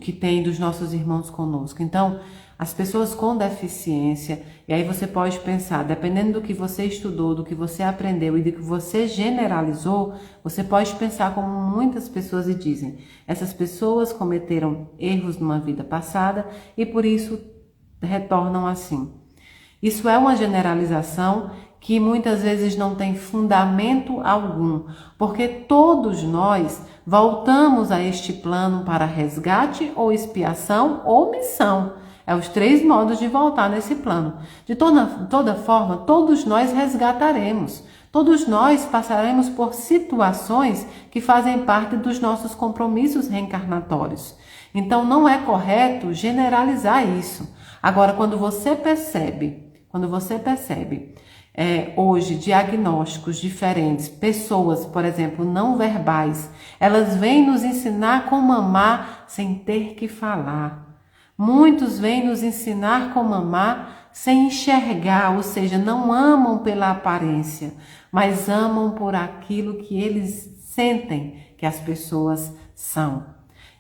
que tem dos nossos irmãos conosco. Então, as pessoas com deficiência, e aí você pode pensar, dependendo do que você estudou, do que você aprendeu e do que você generalizou, você pode pensar como muitas pessoas e dizem, essas pessoas cometeram erros numa vida passada e por isso retornam assim. Isso é uma generalização que muitas vezes não tem fundamento algum, porque todos nós voltamos a este plano para resgate ou expiação ou missão. É os 3 modos de voltar nesse plano. De toda forma, todos nós resgataremos. Todos nós passaremos por situações que fazem parte dos nossos compromissos reencarnatórios. Então, não é correto generalizar isso. Agora, quando você percebe hoje diagnósticos diferentes, pessoas, por exemplo, não verbais, elas vêm nos ensinar como amar sem ter que falar. Muitos vêm nos ensinar como amar sem enxergar, ou seja, não amam pela aparência, mas amam por aquilo que eles sentem que as pessoas são.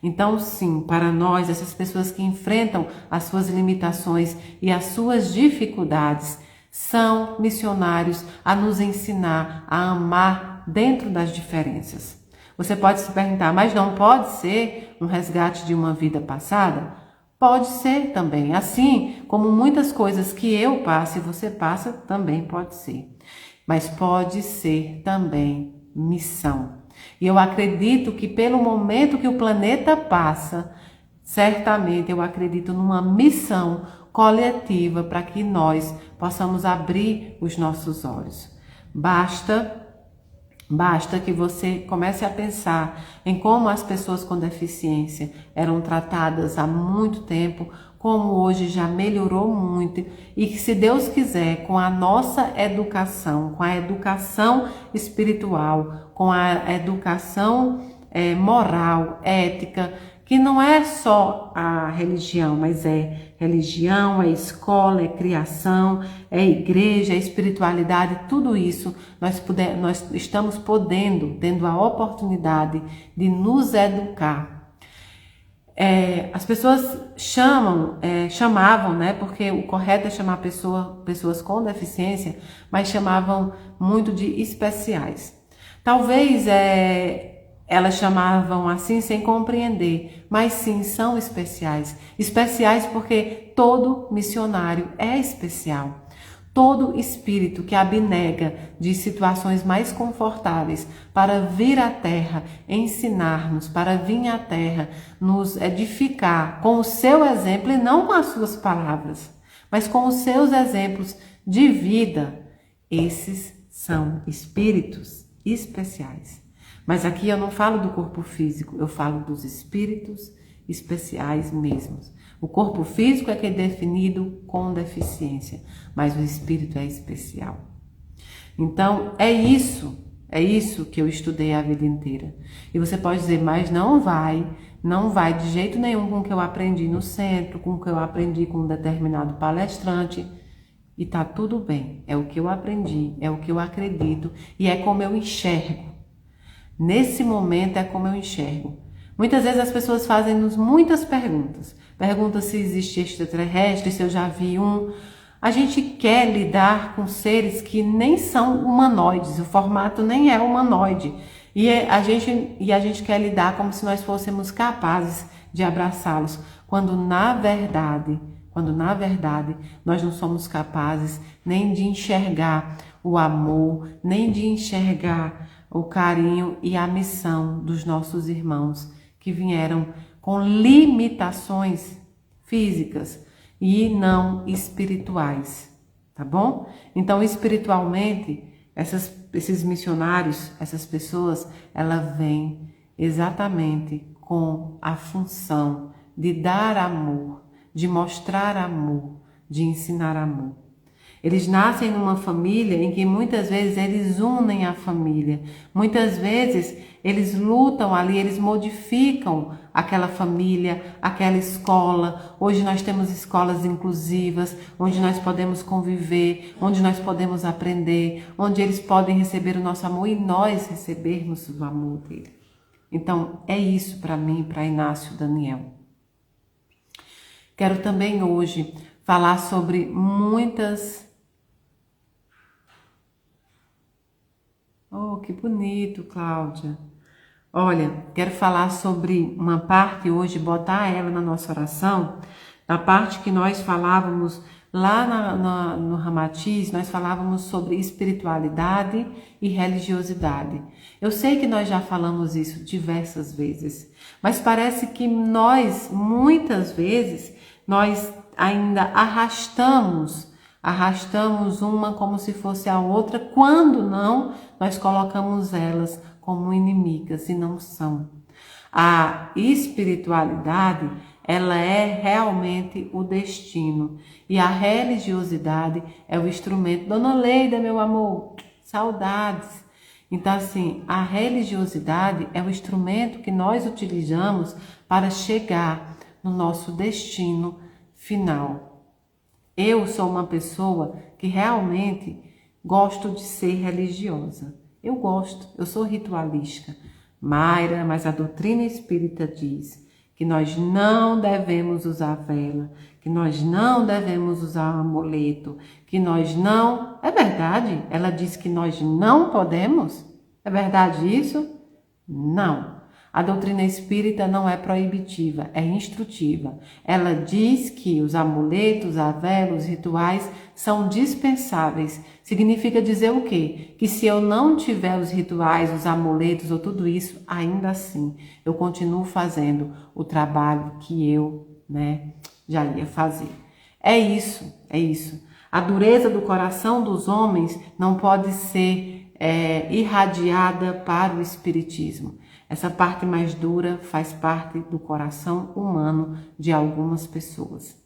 Então, sim, para nós, essas pessoas que enfrentam as suas limitações e as suas dificuldades, são missionários a nos ensinar a amar dentro das diferenças. Você pode se perguntar, mas não pode ser um resgate de uma vida passada? Pode ser também, assim como muitas coisas que eu passo e você passa, também pode ser. Mas pode ser também missão. E eu acredito que pelo momento que o planeta passa, certamente eu acredito numa missão coletiva para que nós possamos abrir os nossos olhos. Basta que você comece a pensar em como as pessoas com deficiência eram tratadas há muito tempo, como hoje já melhorou muito e que, se Deus quiser, com a nossa educação, com a educação espiritual, com a educação moral, ética, que não é só a religião, mas é religião, é escola, é criação, é igreja, é espiritualidade, tudo isso nós estamos tendo a oportunidade de nos educar. As pessoas chamavam, né? Porque o correto é chamar pessoas com deficiência, mas chamavam muito de especiais. Talvez elas chamavam assim sem compreender, mas sim, são especiais. Especiais porque todo missionário é especial. Todo espírito que abnega de situações mais confortáveis para vir à Terra, ensinar-nos, para vir à Terra, nos edificar com o seu exemplo e não com as suas palavras, mas com os seus exemplos de vida, esses são espíritos especiais. Mas aqui eu não falo do corpo físico, eu falo dos espíritos especiais mesmos. O corpo físico é que é definido com deficiência, mas o espírito é especial. Então, é isso que eu estudei a vida inteira. E você pode dizer, mas não vai de jeito nenhum com o que eu aprendi no centro, com o que eu aprendi com um determinado palestrante. E tá tudo bem, é o que eu aprendi, é o que eu acredito e é como eu enxergo. Nesse momento é como eu enxergo. Muitas vezes as pessoas fazem-nos muitas perguntas. Perguntam se existe extraterrestre, se eu já vi um. A gente quer lidar com seres que nem são humanoides, o formato nem é humanoide. E a gente quer lidar como se nós fôssemos capazes de abraçá-los, quando na verdade nós não somos capazes nem de enxergar o amor, nem de enxergar o carinho e a missão dos nossos irmãos que vieram com limitações físicas e não espirituais, tá bom? Então, espiritualmente, esses missionários, essas pessoas, elas vêm exatamente com a função de dar amor, de mostrar amor, de ensinar amor. Eles nascem numa família em que muitas vezes eles unem a família. Muitas vezes eles lutam ali, eles modificam aquela família, aquela escola. Hoje nós temos escolas inclusivas, onde nós podemos conviver, onde nós podemos aprender, onde eles podem receber o nosso amor e nós recebermos o amor dele. Então, é isso para mim, para Inácio Daniel. Quero também hoje falar sobre muitas... Oh, que bonito, Cláudia. Olha, quero falar sobre uma parte hoje, botar ela na nossa oração, da parte que nós falávamos Lá no Ramatiz, nós falávamos sobre espiritualidade e religiosidade. Eu sei que nós já falamos isso diversas vezes, mas parece que nós, muitas vezes, nós ainda arrastamos uma como se fosse a outra, quando não, nós colocamos elas como inimigas e não são. A espiritualidade, ela é realmente o destino, e a religiosidade é o instrumento. Dona Leida, meu amor, saudades. Então, assim, a religiosidade é o instrumento que nós utilizamos para chegar no nosso destino final. Eu sou uma pessoa que realmente gosto de ser religiosa. Eu sou ritualística. Mayra, mas a doutrina espírita diz que nós não devemos usar vela, que nós não devemos usar amuleto, que nós não... É verdade? Ela diz que nós não podemos? É verdade isso? Não. A doutrina espírita não é proibitiva, é instrutiva. Ela diz que os amuletos, a vela, os rituais são dispensáveis. Significa dizer o quê? Que se eu não tiver os rituais, os amuletos ou tudo isso, ainda assim eu continuo fazendo o trabalho que eu, já ia fazer. É isso, é isso. A dureza do coração dos homens não pode ser irradiada para o espiritismo. Essa parte mais dura faz parte do coração humano de algumas pessoas.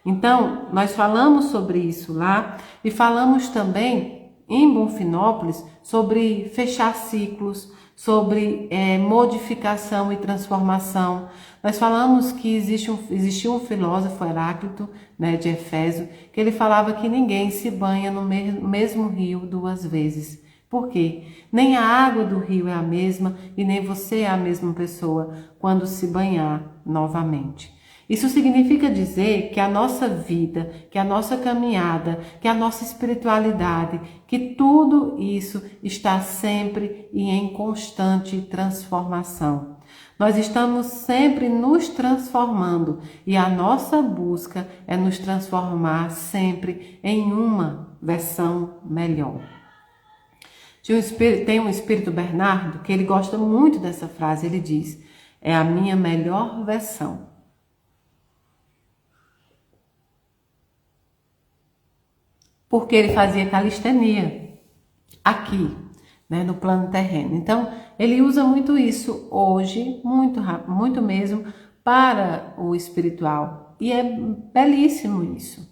Então, nós falamos sobre isso lá e falamos também em Bonfinópolis sobre fechar ciclos, sobre modificação e transformação. Nós falamos que existia um filósofo, Heráclito, de Efésio, que ele falava que ninguém se banha no mesmo rio 2 vezes. Por quê? Nem a água do rio é a mesma e nem você é a mesma pessoa quando se banhar novamente. Isso significa dizer que a nossa vida, que a nossa caminhada, que a nossa espiritualidade, que tudo isso está sempre e em constante transformação. Nós estamos sempre nos transformando e a nossa busca é nos transformar sempre em uma versão melhor. Tem um espírito Bernardo que ele gosta muito dessa frase, ele diz: é a minha melhor versão. Porque ele fazia calistenia aqui, no plano terreno. Então, ele usa muito isso hoje, muito mesmo, para o espiritual. E é belíssimo isso.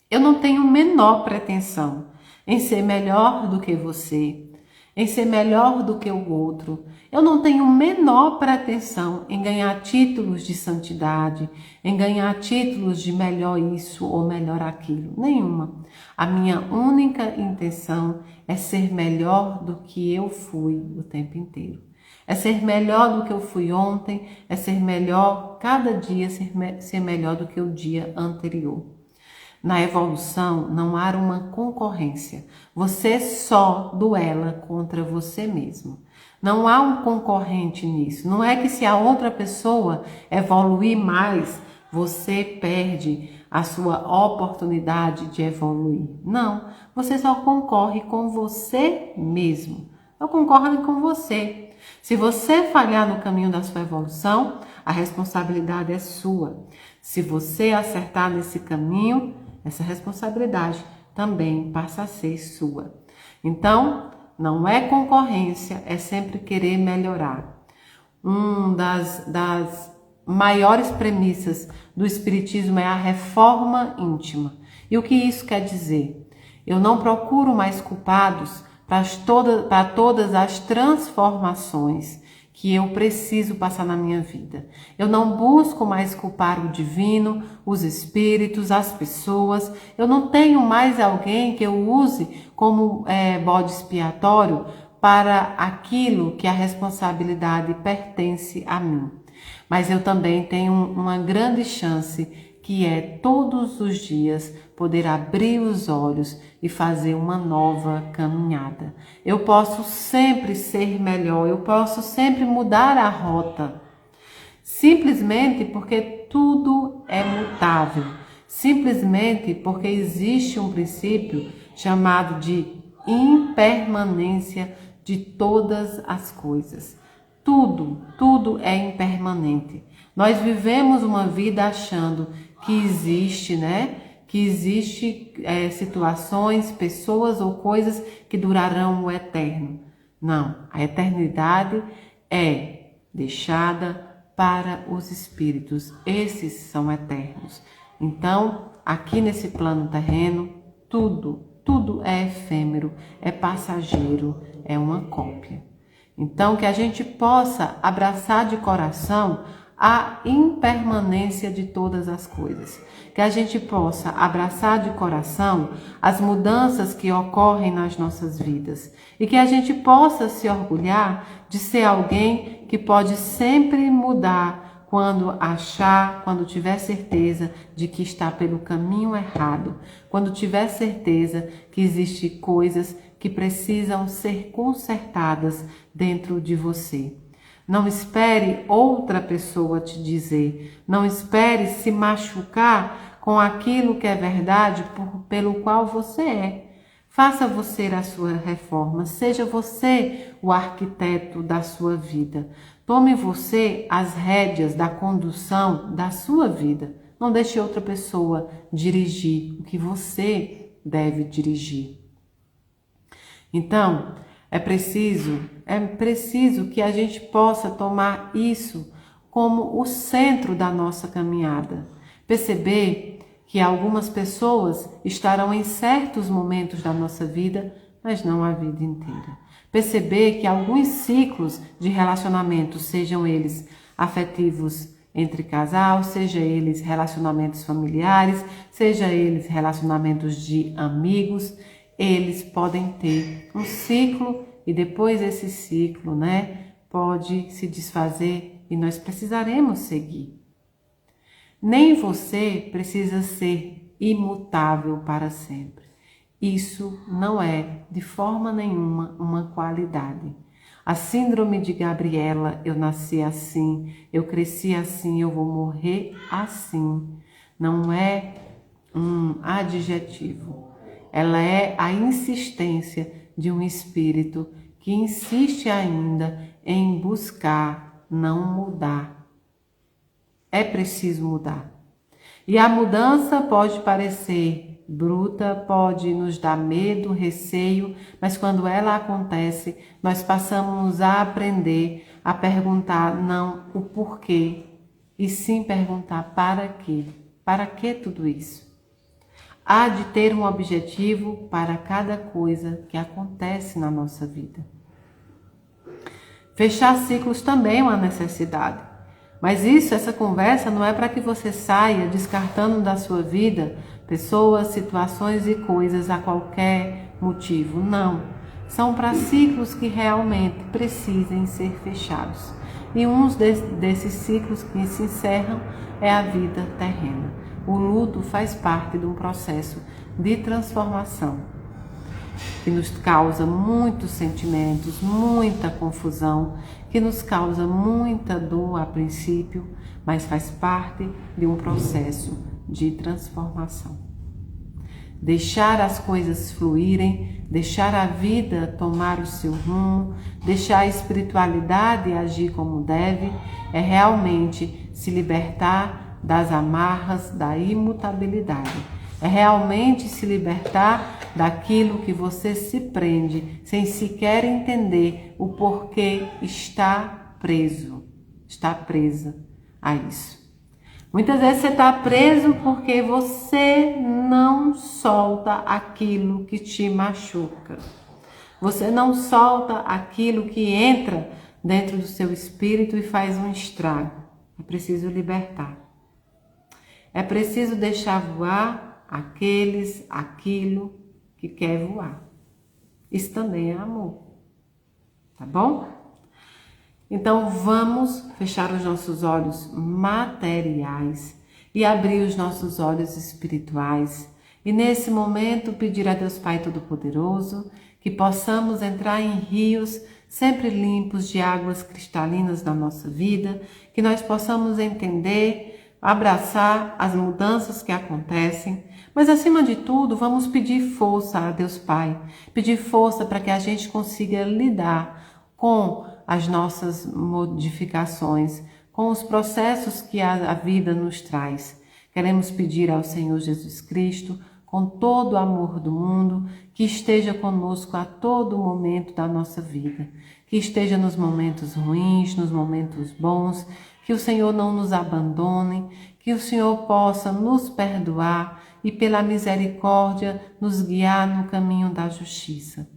Eu não tenho menor pretensão em ser melhor do que você, em ser melhor do que o outro. Eu não tenho menor pretensão em ganhar títulos de santidade, em ganhar títulos de melhor isso ou melhor aquilo. Nenhuma. A minha única intenção é ser melhor do que eu fui o tempo inteiro. É ser melhor do que eu fui ontem, é ser melhor, cada dia ser melhor do que o dia anterior. Na evolução não há uma concorrência. Você só duela contra você mesmo. Não há um concorrente nisso. Não é que se a outra pessoa evoluir mais, você perde a sua oportunidade de evoluir. Não, você só concorre com você mesmo. Só concorre com você. Se você falhar no caminho da sua evolução, a responsabilidade é sua. Se você acertar nesse caminho, essa responsabilidade também passa a ser sua. Então, não é concorrência, é sempre querer melhorar. Das maiores premissas do Espiritismo é a reforma íntima. E o que isso quer dizer? Eu não procuro mais culpados para todas as transformações que eu preciso passar na minha vida. Eu não busco mais culpar o divino, os espíritos, as pessoas. Eu não tenho mais alguém que eu use como bode expiatório para aquilo que a responsabilidade pertence a mim. Mas eu também tenho uma grande chance, que é todos os dias poder abrir os olhos e fazer uma nova caminhada. Eu posso sempre ser melhor, eu posso sempre mudar a rota, simplesmente porque tudo é mutável. simplesmente porque existe um princípio chamado de impermanência de todas as coisas. Tudo é impermanente. Nós vivemos uma vida achando que existe, Que existe situações, pessoas ou coisas que durarão o eterno. Não, a eternidade é deixada para os espíritos. Esses são eternos. Então, aqui nesse plano terreno, tudo é efêmero, é passageiro, é uma cópia. Então, que a gente possa abraçar de coração a impermanência de todas as coisas. Que a gente possa abraçar de coração as mudanças que ocorrem nas nossas vidas. E que a gente possa se orgulhar de ser alguém que pode sempre mudar quando tiver certeza de que está pelo caminho errado. Quando tiver certeza que existem coisas que precisam ser consertadas dentro de você. Não espere outra pessoa te dizer. Não espere se machucar com aquilo que é verdade pelo qual você é. Faça você a sua reforma. Seja você o arquiteto da sua vida. Tome você as rédeas da condução da sua vida. Não deixe outra pessoa dirigir o que você deve dirigir. Então, é preciso que a gente possa tomar isso como o centro da nossa caminhada. Perceber que algumas pessoas estarão em certos momentos da nossa vida, mas não a vida inteira. Perceber que alguns ciclos de relacionamento, sejam eles afetivos entre casal, seja eles relacionamentos familiares, seja eles relacionamentos de amigos, eles podem ter um ciclo e depois esse ciclo, pode se desfazer e nós precisaremos seguir. Nem você precisa ser imutável para sempre. Isso não é de forma nenhuma uma qualidade. A síndrome de Gabriela, eu nasci assim, eu cresci assim, eu vou morrer assim, não é um adjetivo. Ela é a insistência de um espírito que insiste ainda em buscar não mudar. É preciso mudar. E a mudança pode parecer bruta, pode nos dar medo, receio, mas quando ela acontece, nós passamos a aprender a perguntar não o porquê, e sim perguntar para quê. Para que tudo isso? Há de ter um objetivo para cada coisa que acontece na nossa vida. Fechar ciclos também é uma necessidade. Mas essa conversa não é para que você saia descartando da sua vida pessoas, situações e coisas a qualquer motivo. Não. São para ciclos que realmente precisem ser fechados. E um desses ciclos que se encerram é a vida terrena. O luto faz parte de um processo de transformação que nos causa muitos sentimentos, muita confusão, que nos causa muita dor a princípio, mas faz parte de um processo de transformação. Deixar as coisas fluírem, deixar a vida tomar o seu rumo, deixar a espiritualidade agir como deve, é realmente se libertar das amarras da imutabilidade. É realmente se libertar daquilo que você se prende, sem sequer entender o porquê está preso, está presa a isso. Muitas vezes você está preso porque você não solta aquilo que te machuca. Você não solta aquilo que entra dentro do seu espírito e faz um estrago. É preciso libertar. É preciso deixar voar aquilo que quer voar. Isso também é amor. Tá bom? Então vamos fechar os nossos olhos materiais e abrir os nossos olhos espirituais. E nesse momento pedir a Deus Pai Todo-Poderoso que possamos entrar em rios sempre limpos de águas cristalinas na nossa vida, que nós possamos entender abraçar as mudanças que acontecem, mas acima de tudo, vamos pedir força a Deus Pai, pedir força para que a gente consiga lidar com as nossas modificações, com os processos que a vida nos traz. Queremos pedir ao Senhor Jesus Cristo, com todo o amor do mundo, que esteja conosco a todo momento da nossa vida, que esteja nos momentos ruins, nos momentos bons, que o Senhor não nos abandone, que o Senhor possa nos perdoar e pela misericórdia nos guiar no caminho da justiça.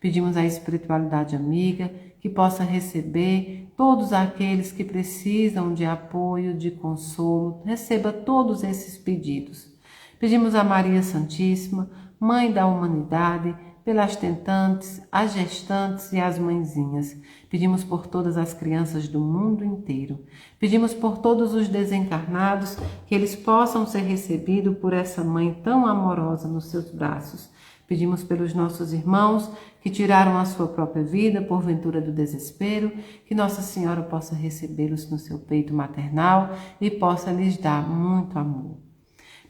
Pedimos à espiritualidade amiga que possa receber todos aqueles que precisam de apoio, de consolo, receba todos esses pedidos. Pedimos a Maria Santíssima, Mãe da humanidade, pelas tentantes, as gestantes e as mãezinhas. Pedimos por todas as crianças do mundo inteiro. Pedimos por todos os desencarnados que eles possam ser recebidos por essa mãe tão amorosa nos seus braços. Pedimos pelos nossos irmãos que tiraram a sua própria vida por ventura do desespero, que Nossa Senhora possa recebê-los no seu peito maternal e possa lhes dar muito amor.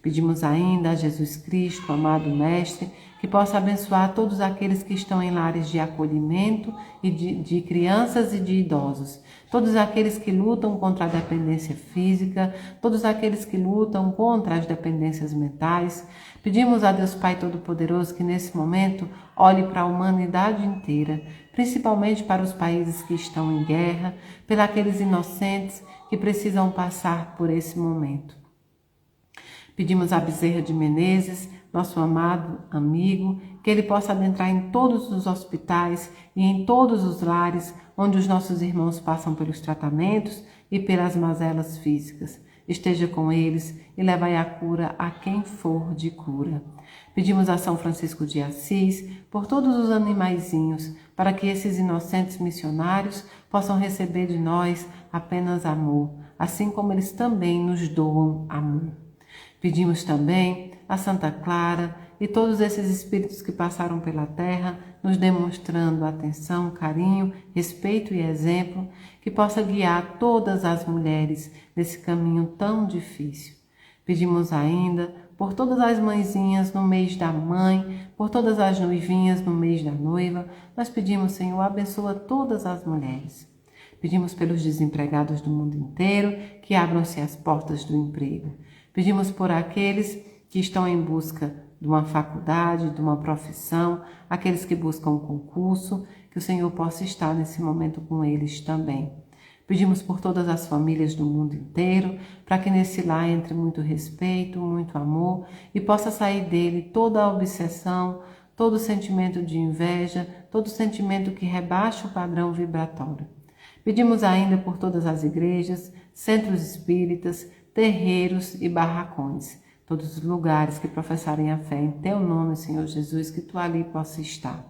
Pedimos ainda a Jesus Cristo, amado Mestre, que possa abençoar todos aqueles que estão em lares de acolhimento e de crianças e de idosos, todos aqueles que lutam contra a dependência física, todos aqueles que lutam contra as dependências mentais. Pedimos a Deus Pai Todo-Poderoso que nesse momento olhe para a humanidade inteira, principalmente para os países que estão em guerra, pelos aqueles inocentes que precisam passar por esse momento. Pedimos a Bezerra de Menezes, nosso amado amigo, que ele possa adentrar em todos os hospitais e em todos os lares onde os nossos irmãos passam pelos tratamentos e pelas mazelas físicas. Esteja com eles e levai a cura a quem for de cura. Pedimos a São Francisco de Assis por todos os animaizinhos, para que esses inocentes missionários possam receber de nós apenas amor, assim como eles também nos doam amor. Pedimos também a Santa Clara e todos esses espíritos que passaram pela terra, nos demonstrando atenção, carinho, respeito e exemplo, que possa guiar todas as mulheres nesse caminho tão difícil. Pedimos ainda por todas as mãezinhas no mês da mãe, por todas as noivinhas no mês da noiva. Nós pedimos, Senhor, abençoa todas as mulheres. Pedimos pelos desempregados do mundo inteiro, que abram-se as portas do emprego. Pedimos por aqueles que estão em busca de uma faculdade, de uma profissão, aqueles que buscam um concurso, que o Senhor possa estar nesse momento com eles também. Pedimos por todas as famílias do mundo inteiro, para que nesse lar entre muito respeito, muito amor e possa sair dele toda a obsessão, todo sentimento de inveja, todo sentimento que rebaixa o padrão vibratório. Pedimos ainda por todas as igrejas, centros espíritas, terreiros e barracões, todos os lugares que professarem a fé em Teu nome, Senhor Jesus, que Tu ali possa estar.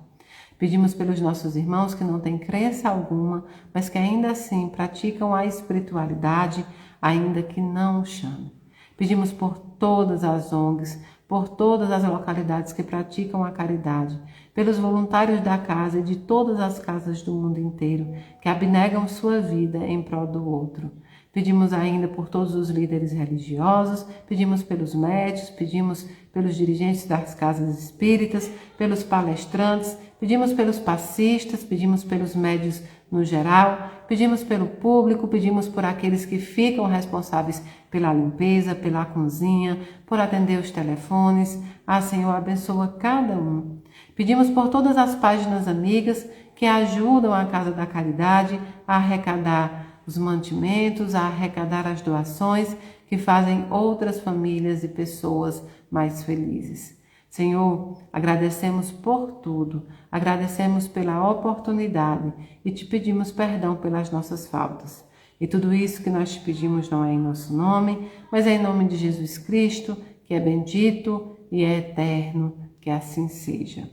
Pedimos pelos nossos irmãos que não têm crença alguma, mas que ainda assim praticam a espiritualidade, ainda que não o chamem. Pedimos por todas as ONGs, por todas as localidades que praticam a caridade, pelos voluntários da casa e de todas as casas do mundo inteiro, que abnegam sua vida em prol do outro. Pedimos ainda por todos os líderes religiosos, pedimos pelos médicos, pedimos pelos dirigentes das casas espíritas, pelos palestrantes, pedimos pelos passistas, pedimos pelos médios no geral, pedimos pelo público, pedimos por aqueles que ficam responsáveis pela limpeza, pela cozinha, por atender os telefones. Senhor, abençoa cada um. Pedimos por todas as páginas amigas que ajudam a Casa da Caridade a arrecadar os mantimentos, a arrecadar as doações que fazem outras famílias e pessoas mais felizes. Senhor, agradecemos por tudo, agradecemos pela oportunidade e te pedimos perdão pelas nossas faltas. E tudo isso que nós te pedimos não é em nosso nome, mas é em nome de Jesus Cristo, que é bendito e é eterno, que assim seja.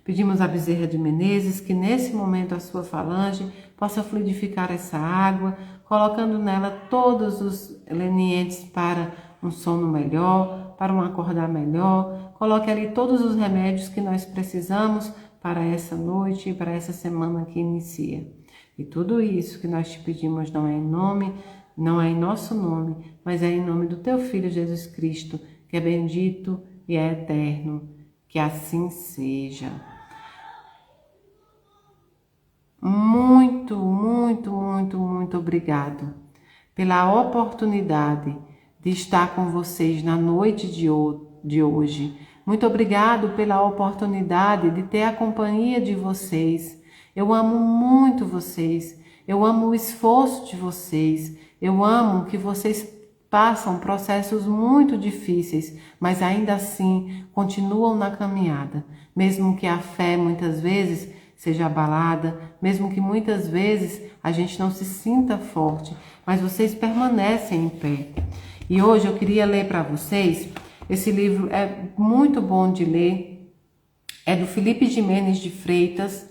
Pedimos à Bezerra de Menezes que nesse momento a sua falange possa fluidificar essa água, colocando nela todos os lenientes para um sono melhor, para um acordar melhor. Coloque ali todos os remédios que nós precisamos para essa noite e para essa semana que inicia. E tudo isso que nós te pedimos não é em nome Não é em nosso nome, mas é em nome do teu Filho Jesus Cristo, que é bendito e é eterno. Que assim seja. Muito, muito, muito, muito obrigado pela oportunidade de estar com vocês na noite de hoje. Muito obrigado pela oportunidade de ter a companhia de vocês. Eu amo muito vocês. Eu amo o esforço de vocês. Eu amo que vocês passam processos muito difíceis, mas ainda assim continuam na caminhada, mesmo que a fé muitas vezes seja abalada, mesmo que muitas vezes a gente não se sinta forte, mas vocês permanecem em pé. E hoje eu queria ler para vocês, esse livro é muito bom de ler, é do Felipe Jimenez de Freitas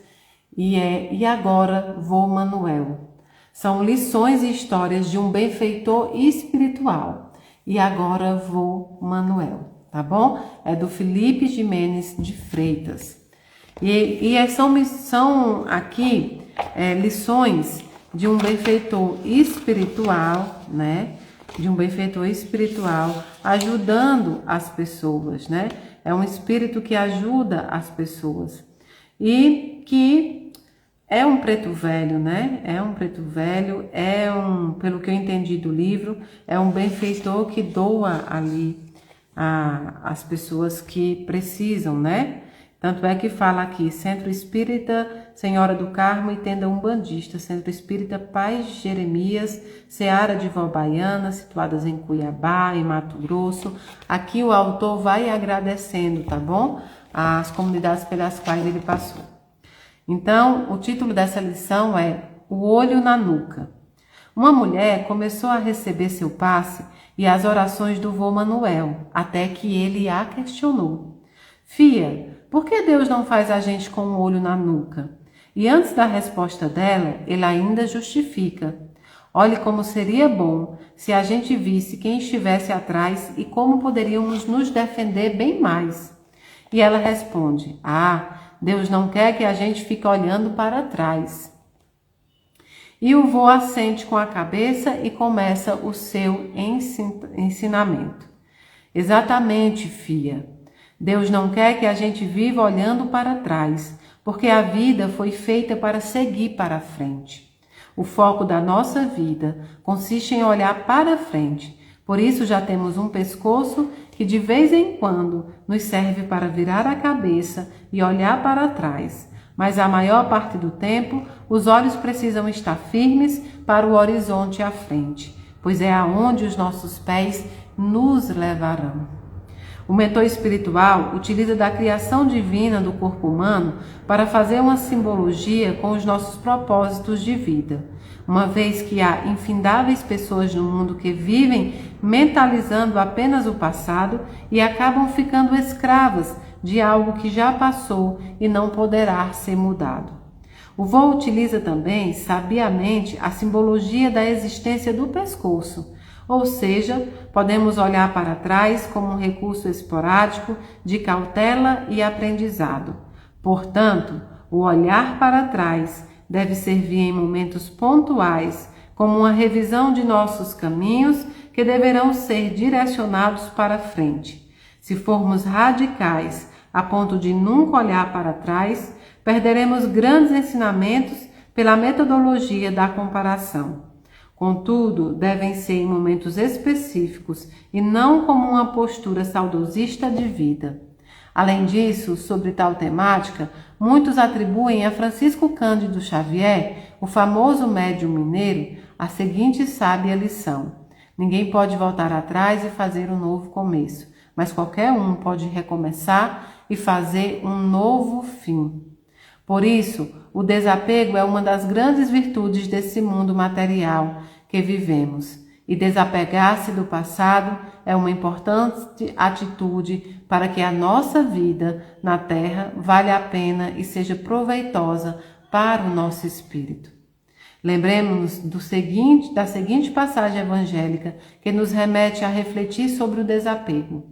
E Agora Vou Manuel. São lições e histórias de um benfeitor espiritual. E agora vou Manuel, tá bom? É do Felipe Jimenez de Freitas. São aqui lições de um benfeitor espiritual, né? De um benfeitor espiritual ajudando as pessoas, né? É um espírito que ajuda as pessoas. E que é um preto velho, né? É um preto velho, pelo que eu entendi do livro, é um benfeitor que doa ali as pessoas que precisam, né? Tanto é que fala aqui, Centro Espírita Senhora do Carmo e Tenda Umbandista, Centro Espírita Paz de Jeremias, Seara de Vó Baiana, situadas em Cuiabá, em Mato Grosso. Aqui o autor vai agradecendo, tá bom? As comunidades pelas quais ele passou. Então, o título dessa lição é O Olho na Nuca. Uma mulher começou a receber seu passe e as orações do vô Manuel, até que ele a questionou. Fia, por que Deus não faz a gente com o olho na nuca? E antes da resposta dela, ele ainda justifica. Olhe como seria bom se a gente visse quem estivesse atrás e como poderíamos nos defender bem mais. E ela responde, Deus não quer que a gente fique olhando para trás. E o vô assente com a cabeça e começa o seu ensinamento. Exatamente, fia. Deus não quer que a gente viva olhando para trás, porque a vida foi feita para seguir para frente. O foco da nossa vida consiste em olhar para frente. Por isso já temos um pescoço que de vez em quando nos serve para virar a cabeça e olhar para trás. Mas a maior parte do tempo, os olhos precisam estar firmes para o horizonte à frente, pois é aonde os nossos pés nos levarão. O mentor espiritual utiliza da criação divina do corpo humano para fazer uma simbologia com os nossos propósitos de vida. Uma vez que há infindáveis pessoas no mundo que vivem mentalizando apenas o passado e acabam ficando escravas de algo que já passou e não poderá ser mudado. O vô utiliza também, sabiamente, a simbologia da existência do pescoço, ou seja, podemos olhar para trás como um recurso esporádico de cautela e aprendizado. Portanto, o olhar para trás deve servir em momentos pontuais como uma revisão de nossos caminhos que deverão ser direcionados para frente. Se formos radicais a ponto de nunca olhar para trás, perderemos grandes ensinamentos pela metodologia da comparação. Contudo, devem ser em momentos específicos e não como uma postura saudosista de vida. Além disso, sobre tal temática, muitos atribuem a Francisco Cândido Xavier, o famoso médium mineiro, a seguinte sábia lição: ninguém pode voltar atrás e fazer um novo começo, mas qualquer um pode recomeçar e fazer um novo fim. Por isso, o desapego é uma das grandes virtudes desse mundo material que vivemos. E desapegar-se do passado é uma importante atitude para que a nossa vida na Terra valha a pena e seja proveitosa para o nosso espírito. Lembremos-nos da seguinte passagem evangélica que nos remete a refletir sobre o desapego.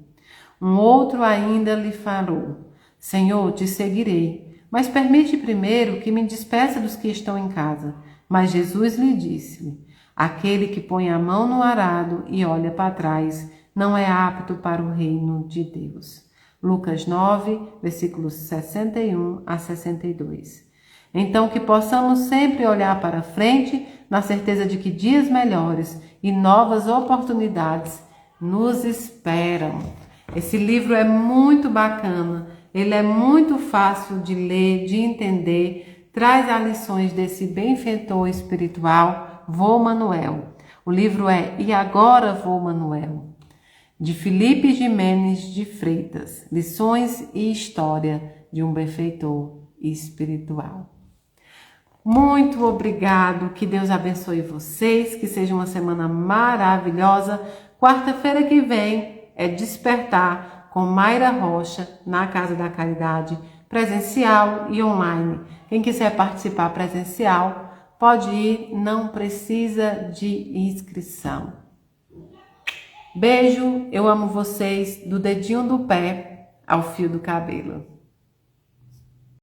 Um outro ainda lhe falou: Senhor, te seguirei, mas permite primeiro que me despeça dos que estão em casa. Mas Jesus lhe disse: Aquele que põe a mão no arado e olha para trás não é apto para o reino de Deus. Lucas 9, versículos 61 a 62. Então, que possamos sempre olhar para frente, na certeza de que dias melhores e novas oportunidades nos esperam. Esse livro é muito bacana, ele é muito fácil de ler, de entender, traz as lições desse benfeitor espiritual, Vô Manuel. O livro é E Agora, Vô Manuel, de Felipe Jimenez de Freitas, Lições e História de um Benfeitor Espiritual. Muito obrigado, que Deus abençoe vocês, que seja uma semana maravilhosa. Quarta-feira que vem é Despertar com Mayra Rocha, na Casa da Caridade, presencial e online. Quem quiser participar presencial, pode ir, não precisa de inscrição. Beijo, eu amo vocês, do dedinho do pé ao fio do cabelo.